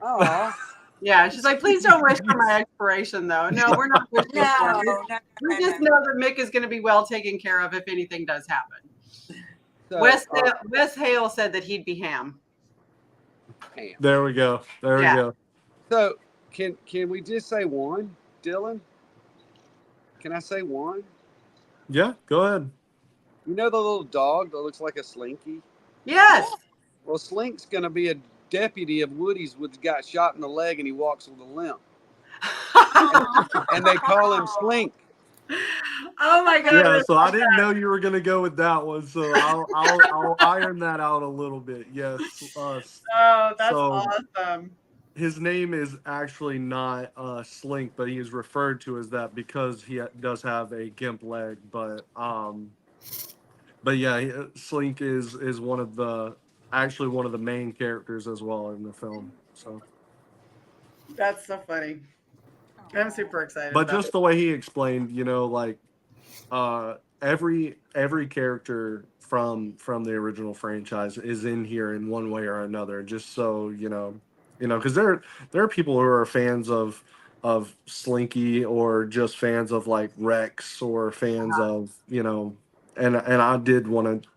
Oh, Yeah, she's like, please don't wish for my expiration, though. No, we're not wishing for no, it. no, We no, just no. know that Mick is going to be well taken care of if anything does happen. so, Wes Hale said that he'd be Ham. damn. There we go. There we Yeah. go. So can we just say one, Dylan? Can I say one? Yeah, go ahead. You know the little dog that looks like a Slinky? Yes. Well, Slink's gonna be a deputy of Woody's, which got shot in the leg and he walks with a limp, and they call him Slink. Oh my Yeah, goodness. so I didn't know you were gonna go with that one, so I'll iron that out a little bit. Yes, Oh, that's so awesome. his name is actually not Slink, but he is referred to as that because he does have a gimp leg. But yeah, Slink is one of the main characters as well in the film. So, That's so funny. I'm super excited but about just the way he explained, like every character from the original franchise is in here in one way or another, just so because there are people who are fans of Slinky or just fans of like Rex or fans of and I did want to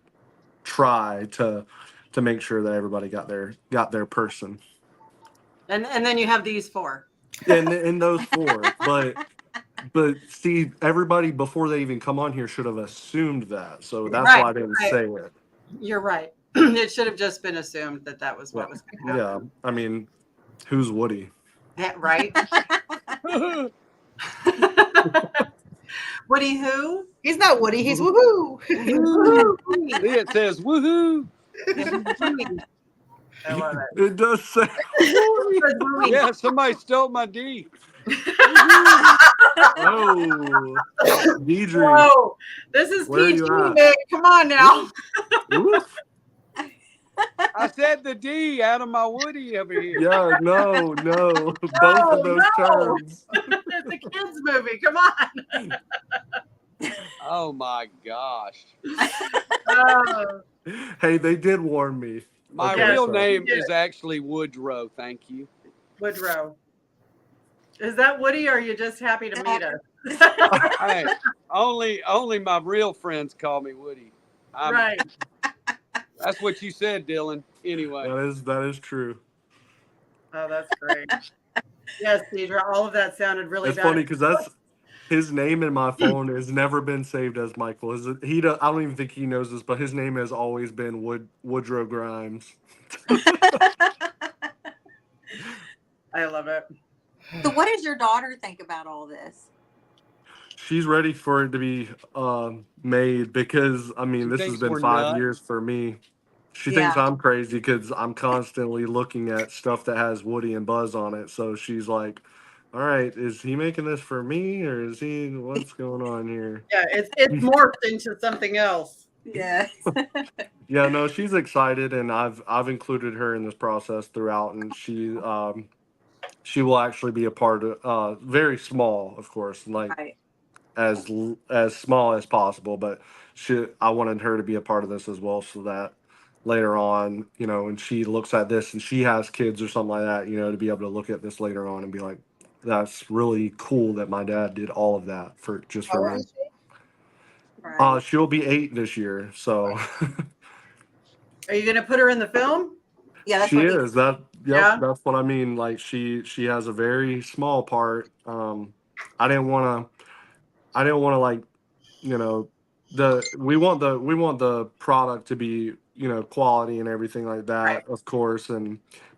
try to make sure that everybody got their person And then you have these 4. in those 4, but see, everybody before they even come on here should have assumed that. So that's why I didn't say it. You're right. It should have just been assumed that was what was going to happen. Yeah, I mean, who's Woody? Yeah, right? Woody who? He's not Woody. He's woohoo. See, it says woohoo. I love it. It does say. Yeah, somebody stole my D. Oh, Deidre. Whoa, this is Where are PG, you at? Nick. Come on now. Oof. I said the D out of my Woody over here. Yeah, no, both of those terms. It's a kids movie. Come on. Oh my gosh. Oh, Hey, they did warn me. My Okay, real so- name is actually Woodrow. Thank you. Woodrow. Is that Woody or are you just happy to meet us? Hey, only my real friends call me Woody. Right. That's what you said, Dylan. Anyway. That is true. Oh, that's great. Yes, Deidre, all of that sounded really It's bad. funny because that's his name in my phone has never been saved as Michael. I don't even think he knows this, but his name has always been Woodrow Grimes. I love it. So what does your daughter think about all this? She's ready for it to be made because I mean She this has thinks been we're 5 nuts. years for me. She Yeah. thinks I'm crazy because I'm constantly looking at stuff that has Woody and Buzz on it. So she's like, "All right, is he making this for me or is he? What's going on here?" Yeah, it's morphed into something else. Yes. Yeah, no, she's excited, and I've included her in this process throughout, and she will actually be a part of very small, of course, like Right. as small as possible, but I wanted her to be a part of this as well, so that later on, when she looks at this and she has kids or something like that, to be able to look at this later on and be like, that's really cool that my dad did all of that How for old me. is she? Right. She'll be 8 this year, so Are you going to put her in the film? Yeah, that's she what he. is that. Yep, Yeah. that's what I mean. Like she has a very small part. I didn't want to like you know we want the product to be quality and everything like Right. that, of course,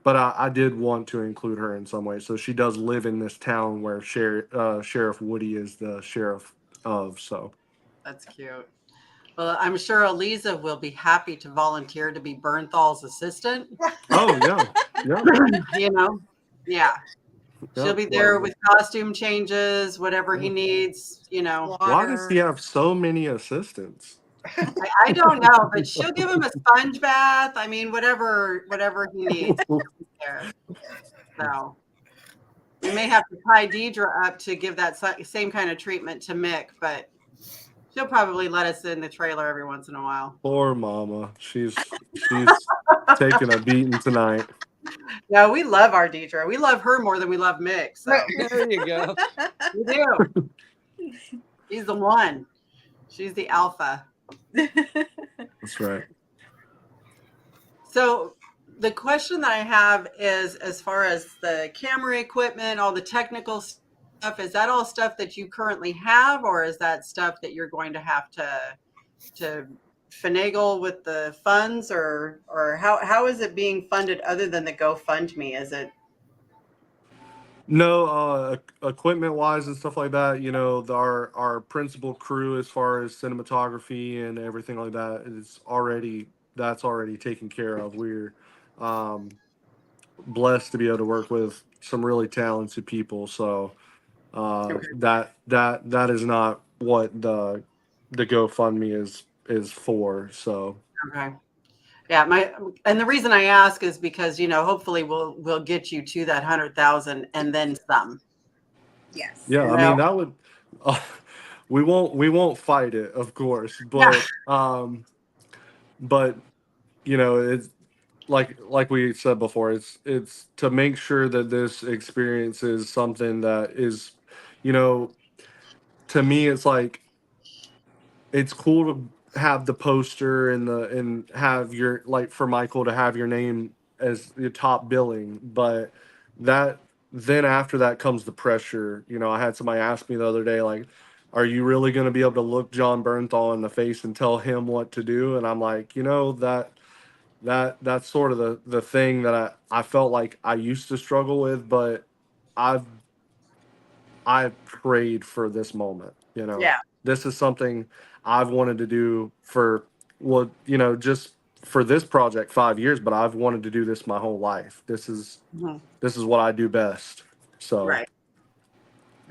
but I did want to include her in some way, so she does live in this town where Sheriff Woody is the sheriff of. So That's cute. Well, I'm sure Eliza will be happy to volunteer to be Bernthal's assistant. oh yeah, Yeah. She'll yeah, be there whatever. with costume changes, whatever he needs, Why does he Water. have so many assistants? I don't know, but she'll give him a sponge bath. I mean, whatever he needs there. So we may have to tie Deidre up to give that same kind of treatment to Mick, but she'll probably let us in the trailer every once in a while. Poor mama, she's taking a beating tonight. No, we love our Deidre. We love her more than we love Mick. So There you go. we do. She's the one. She's the alpha. That's right. So the question that I have is, as far as the camera equipment, all the technical stuff, is that all stuff that you currently have, or is that stuff that you're going to have to finagle with the funds, or how is it being funded other than the GoFundMe? Is it? No, equipment wise and stuff like that, our principal crew as far as cinematography and everything like that that's already taken care of. We're blessed to be able to work with some really talented people. So Okay. that is not what the GoFundMe is for. So Okay. Yeah, and the reason I ask is because hopefully we'll get you to that 100,000 and then some. Yes. yeah, I mean that would we won't fight it, of course, Yeah. but it's like we said before, it's to make sure that this experience is something that is, to me, it's like it's cool to have the poster and have your, like, for Michael to have your name as your top billing, but that then after that comes the pressure. I had somebody ask me the other day, like, are you really going to be able to look John Bernthal in the face and tell him what to do? And I'm like, that's sort of the thing that I felt like I used to struggle with, but I've prayed for this moment. Yeah. This is something I've wanted to do for, well, just for this project 5 years, but I've wanted to do this my whole life. This is what I do best. So Right.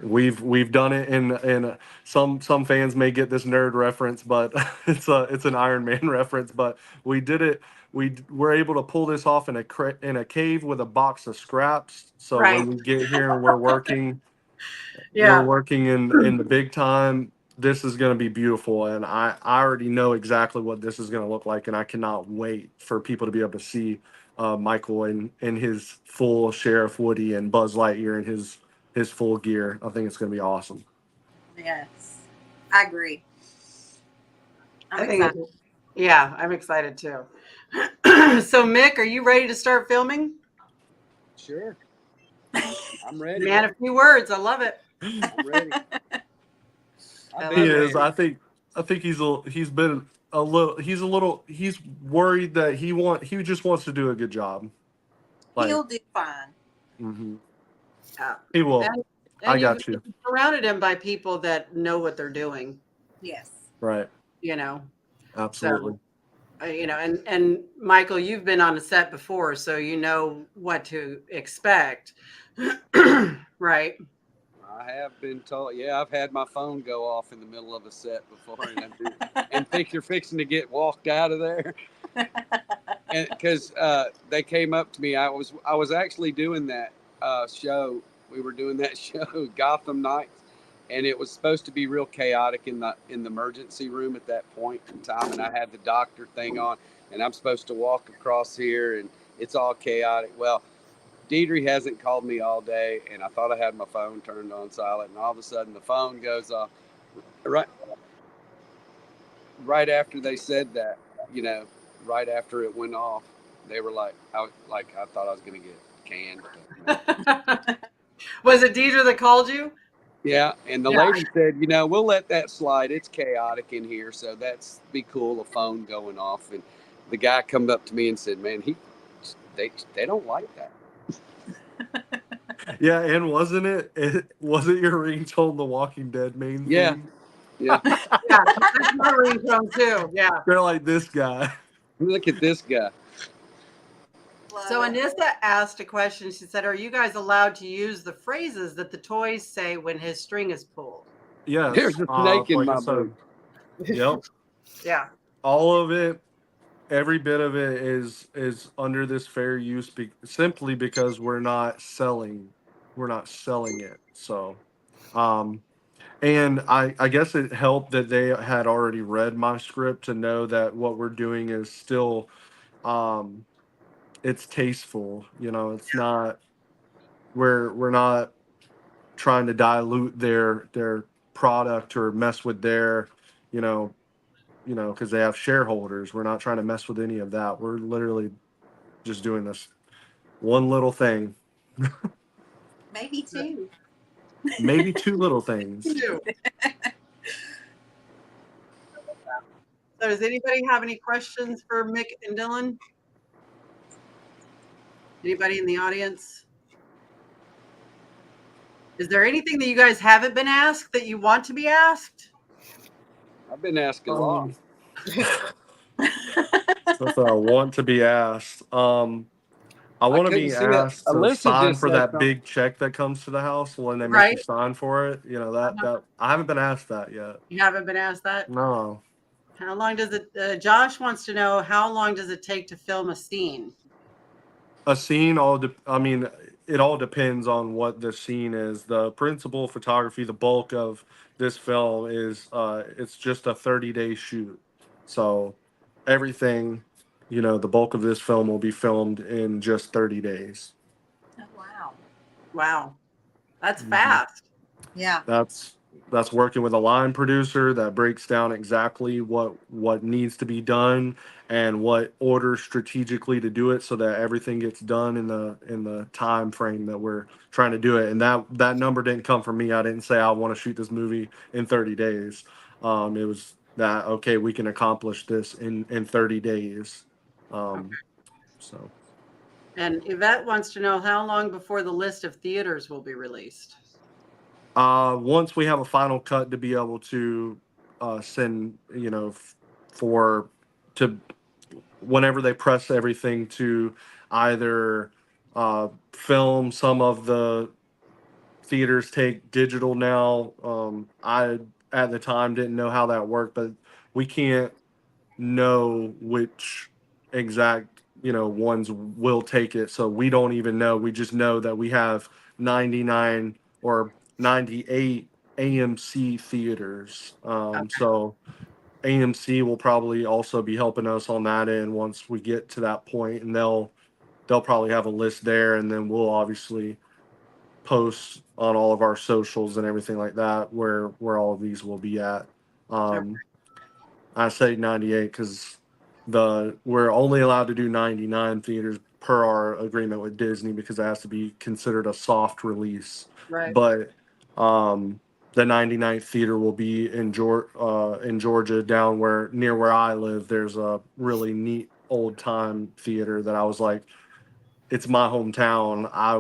we've done it in some fans may get this nerd reference, but it's an Iron Man reference, but we did it. We were able to pull this off in a cave with a box of scraps. So Right. when we get here and we're working Yeah. in the big time, this is going to be beautiful, and I already know exactly what this is going to look like, and I cannot wait for people to be able to see Michael in his full Sheriff Woody and Buzz Lightyear in his full gear. I think it's going to be awesome. Yes. I agree. I'm think excited. yeah, I'm excited too. So Mick, are you ready to start filming? Sure. I'm ready. Man, a few words. I love it. I'm ready. He is. I think he's been a little he's worried that he just wants to do a good job. He'll do fine. Mm-hmm. Yeah. He will. And I got you. you've surrounded him by people that know what they're doing. Yes. Right. Absolutely. So, and Michael, you've been on a set before, so you know what to expect. Right. I I have been told. Yeah, I've had my phone go off in the middle of a set before, and think you're fixing to get walked out of there. And because they came up to me, I was actually doing that show. We were doing that show, Gotham Nights, and it was supposed to be real chaotic in the emergency room at that point in time. And I had the doctor thing on, and I'm supposed to walk across here, and it's all chaotic. Well, Deidre hasn't called me all day, and I thought I had my phone turned on silent, and all of a sudden the phone goes off right after they said that, you know, right after it went off. They were like, I thought I was going to get canned. Was it Deidre that called you? Yeah, and the lady said, you know, we'll let that slide. It's chaotic in here, so that's be cool. A phone going off, and the guy come up to me and said, "Man, they don't like that." Yeah, and wasn't it your ringtone The Walking Dead main Yeah, theme? yeah. Yeah, that's my ringtone too. Yeah. They're like, this guy. Look at this guy. So Anissa asked a question. She said, "Are you guys allowed to use the phrases that the toys say when his string is pulled?" Yes. There's a snake in like my I said, boot. Yep. Yeah. All of it, every bit of it is under this fair use simply because we're not selling it. So, and I guess it helped that they had already read my script to know that what we're doing is still, it's tasteful. You know, it's not, we're not trying to dilute their product or mess with their, you know, because they have shareholders. We're not trying to mess with any of that. We're literally just doing this one little thing. Maybe two. Maybe two little things. So does anybody have any questions for Mick and Dylan? Anybody in the audience? Is there anything that you guys haven't been asked that you want to be asked? I've been asked a lot. That's what I want to be asked. I want to be asked to Alyssa sign just for said that something. big check that comes to the house when they make Right. you sign for it. You know, that I haven't been asked that yet. You haven't been asked that? No. How long does it, Josh wants to know, how long does it take to film a scene? A scene, it all depends on what the scene is. The principal photography, the bulk of this film is, it's just a 30-day shoot. So everything, the bulk of this film will be filmed in just 30 days. Oh, wow. Wow. That's Mhm. fast. Yeah. That's working with a line producer that breaks down exactly what needs to be done and what order strategically to do it so that everything gets done in the time frame that we're trying to do it. And that number didn't come from me. I didn't say I want to shoot this movie in 30 days. It was that, okay, we can accomplish this in 30 days. So. And Yvette wants to know, how long before the list of theaters will be released? Once we have a final cut to be able to send, to whenever they press everything to either film. Some of the theaters take digital now. I at the time didn't know how that worked, but we can't know which exact ones will take it, so we don't even know. We just know that we have 99 or 98 AMC theaters. So AMC will probably also be helping us on that end once we get to that point, and they'll probably have a list there, and then we'll obviously post on all of our socials and everything like that where all of these will be at. I say 98 because we're only allowed to do 99 theaters per our agreement with Disney because it has to be considered a soft release. Right. But the 99th theater will be in Georgia, down near where I live. There's a really neat old time theater that I was like, it's my hometown. I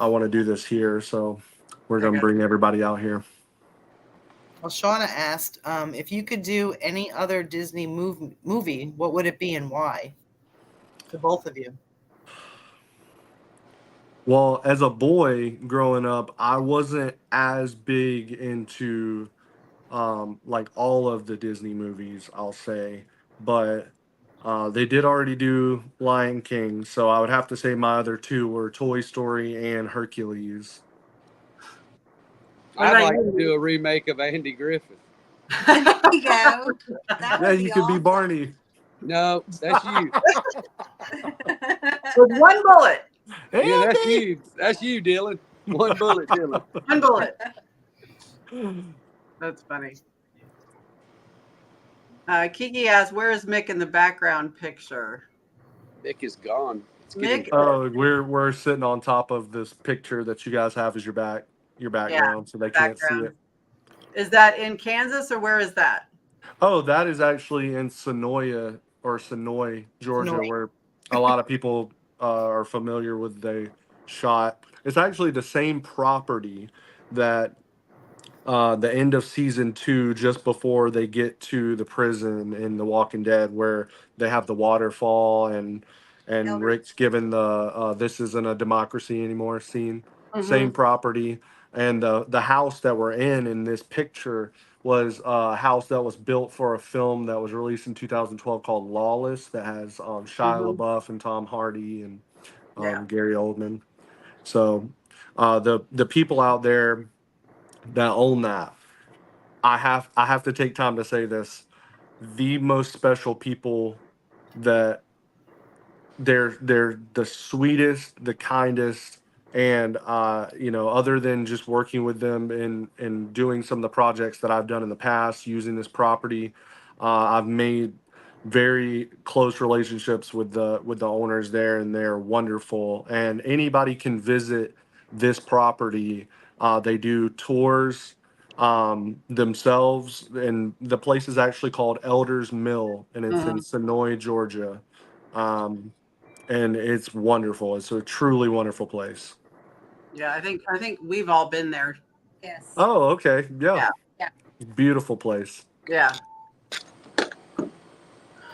wanna do this here, so we're gonna bring everybody out here. Well, Shauna asked if you could do any other Disney movie, what would it be and why? To both of you. Well, as a boy growing up, I wasn't as big into like all of the Disney movies, I'll say, but they did already do Lion King, so I would have to say my other two were Toy Story and Hercules. What I'd about like to you? do a remake of Andy Griffith. There you go. That Yeah, would you be could be awesome. Barney. No, that's you. With one bullet. Yeah, that's Andy! you. That's you, Dylan. One bullet, Dylan. One bullet. That's funny. Kiki asks, "Where is Mick in the background picture?" Mick is gone. It's Mick, getting Oh, we're sitting on top of this picture that you guys have as your background, so they can't see background. it. Is that in Kansas or where is that? Oh, that is actually in Sonoy, Georgia, Sonoy. where a lot of people are familiar with the shot. It's actually the same property that the end of season 2, just before they get to the prison in The Walking Dead, where they have the waterfall and Elder. Rick's given the "this isn't a democracy anymore" scene. Same Mhm. property, and the house that we're in this picture was a house that was built for a film that was released in 2012 called Lawless, that has Shia Mhm. LaBeouf and Tom Hardy and Yeah. Gary Oldman. So the people out there that own that, I have to take time to say this. The most special people that they're the sweetest, the kindest, and other than just working with them in doing some of the projects that I've done in the past using this property, I've made very close relationships with the owners there, and they're wonderful. And anybody can visit this property. They do tours themselves, and the place is actually called Elders Mill, and it's in Mhm. Sonoy, Georgia. Um, and it's wonderful. It's a truly wonderful place. Yeah, I think we've all been there. Yes. Oh, okay. Yeah. Yeah. Yeah. Beautiful place. Yeah.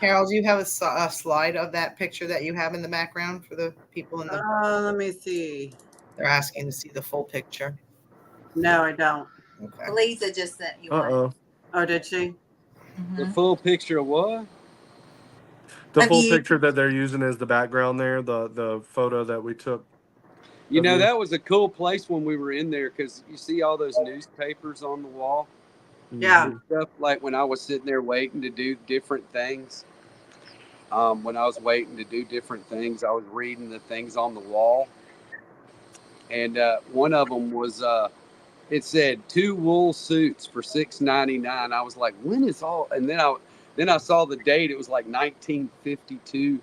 Carol, do you have a slide of that picture that you have in the background for the people in the? Let me see. They're asking to see the full picture. No, I don't. Okay. Lisa just sent you one. Uh-oh. Oh, did she? the Mhm. full picture of what? The Of full you. picture that they're using as the background there, the photo that we took You of know, you. that was a cool place when we were in there because you see all those newspapers on the wall Yeah. Mhm. stuff. Like when I was sitting there waiting to do different things. When I was waiting to do different things, I was reading the things on the wall, and one of them was it said 2 wool suits for $6.99. I was like, when is all? And then I saw the date. It was like 1952.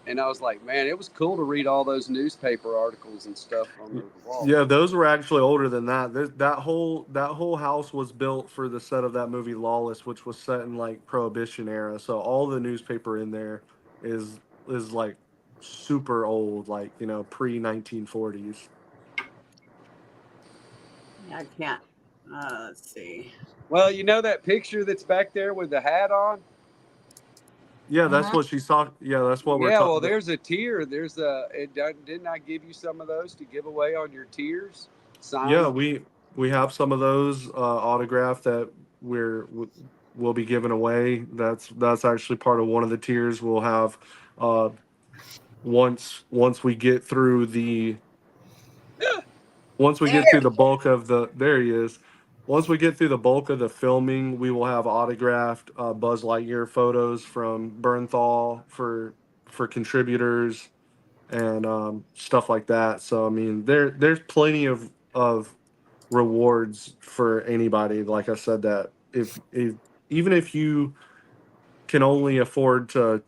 And I was like, man, it was cool to read all those newspaper articles and stuff on the wall. Yeah, those were actually older than that. That whole house was built for the set of that movie Lawless, which was set in like Prohibition era. So all the newspaper in there is like super old, like pre 1940s. I can't. Let's see. Well, you know that picture that's back there with the hat on? Yeah, that's Mhm. what she's talking. Yeah, that's what we're Yeah, well, talking. there's a tier. Didn't I give you some of those to give away on your tiers? Yeah, Signed? we have some of those autographed that we'll be giving away. That's actually part of one of the tiers. We'll have uh, once we get through the once we There get through the we go. bulk of the there he is. Once we get through the bulk of the filming, we will have autographed Buzz Lightyear photos from Bernthal for contributors and stuff like that. So I mean, there's plenty of rewards for anybody. Like I said, that if even if you can only afford to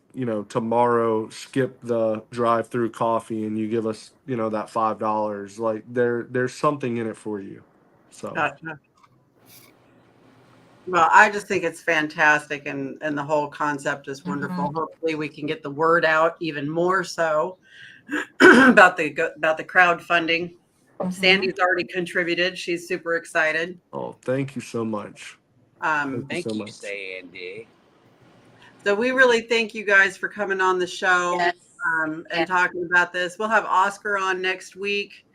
tomorrow skip the drive through coffee and you give us that $5, like there's something in it for you. So Gotcha. Well, I just think it's fantastic, and the whole concept is wonderful. Hopefully, we can get the word out even more so about the crowdfunding. Mhm. Sandy's already contributed. She's super excited. thank you so much. Thank you so Thank you, much. Sandy. So we really thank you guys for coming on the show. Yes. and talking about this. We'll have Oscar on next week,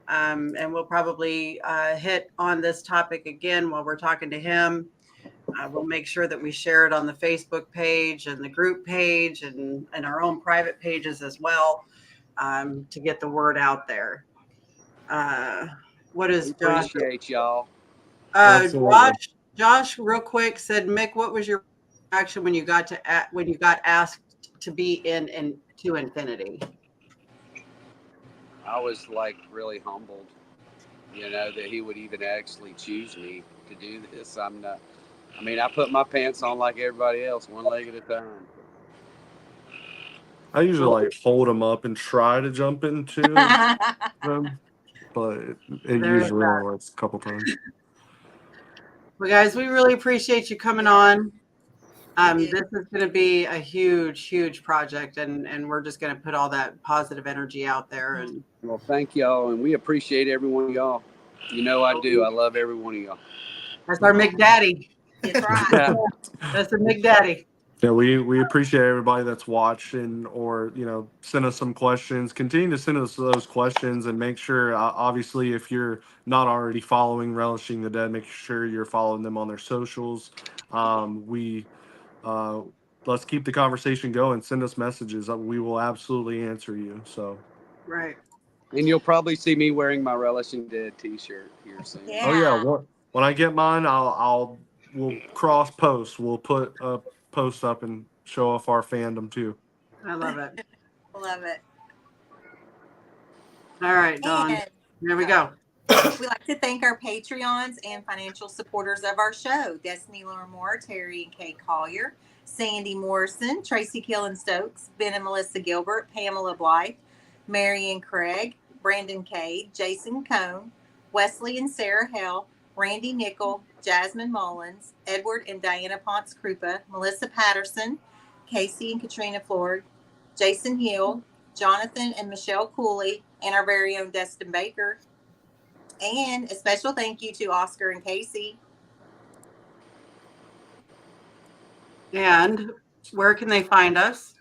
and we'll probably hit on this topic again while we're talking to him. We'll make sure that we share it on the Facebook page and the group page and our own private pages as well, to get the word out there. What is Josh? Appreciate y'all. Josh, real quick, said, Mick, what was your reaction when you got asked to be in To Infinity? I was like really humbled, that he would even actually choose me to do this. I put my pants on like everybody else, one leg at a time. I usually like hold them up and try to jump into them, but it usually only works a couple times. Well, guys, we really appreciate you coming on. This is going to be a huge, huge project, and we're just going to put all that positive energy out there. And well, thank y'all, and we appreciate every one of y'all. I do. I love every one of y'all. That's our McDaddy. That's right. That's the McDaddy. Yeah, we appreciate everybody that's watching, or send us some questions. Continue to send us those questions, and make sure, obviously, if you're not already following Relishing the Dead, make sure you're following them on their socials. Let's keep the conversation going. Send us messages. We will absolutely answer you. So right. And you'll probably see me wearing my Relishing Dead T-shirt here soon. Yeah. Oh yeah, when I get mine, we'll cross post. We'll put a post up and show off our fandom too. I love it. Love it. All right, Dawn. There we go. We'd like to thank our Patreons and financial supporters of our show: Destiny Moore, Terry and Kay Collier, Sandy Morrison, Tracy Killen Stokes, Ben and Melissa Gilbert, Pamela Blythe, Marion Craig, Brandon Cade, Jason Cohn, Wesley and Sarah Hell, Randy Nickel, Jasmine Mullins, Edward and Diana Ponce Krupa, Melissa Patterson, Casey and Katrina Ford, Jason Hill, Jonathan and Michelle Cooley, and our very own Destin Baker. And a special thank you to Oscar and Casey. And where can they find us?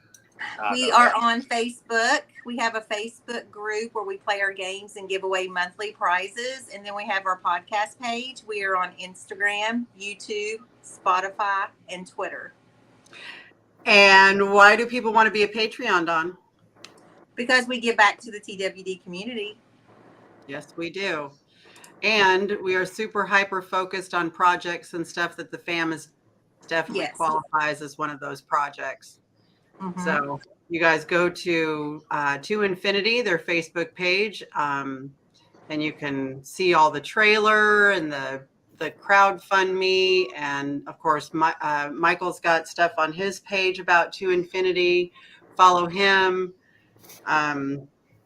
We are on Facebook. We have a Facebook group where we play our games and give away monthly prizes. And then we have our podcast page. We are on Instagram, YouTube, Spotify, and Twitter. And why do people want to be a Patreon, Dawn? Because we give back to the TWD community. Yes, we do. And we are super hyper focused on projects and stuff that the fam is definitely qualifies as one of those projects. Mm-hmm. So you guys go to Infinity, their Facebook page, and you can see all the trailer and the crowdfundme, and of course Michael's got stuff on his page about To Infinity. Follow him.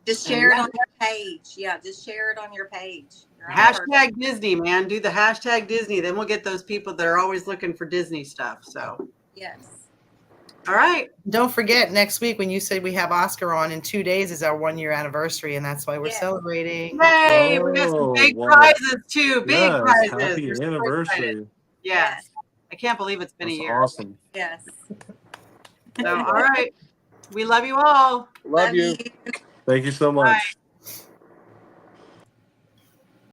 Just share it on your page. Yeah, just share it on your page. Hashtag Disney, man. Do the hashtag Disney. Then we'll get those people that are always looking for Disney stuff. So yes. All right. Don't forget, next week when you said we have Oscar on, in 2 days is our 1 year anniversary, and that's why we're celebrating. Hey, we got some big prizes too. Big prizes. Happy anniversary. Yes. I can't believe it's been a year. Awesome. Yes. So all right. We love you all. Love you. Thank you so much. Bye.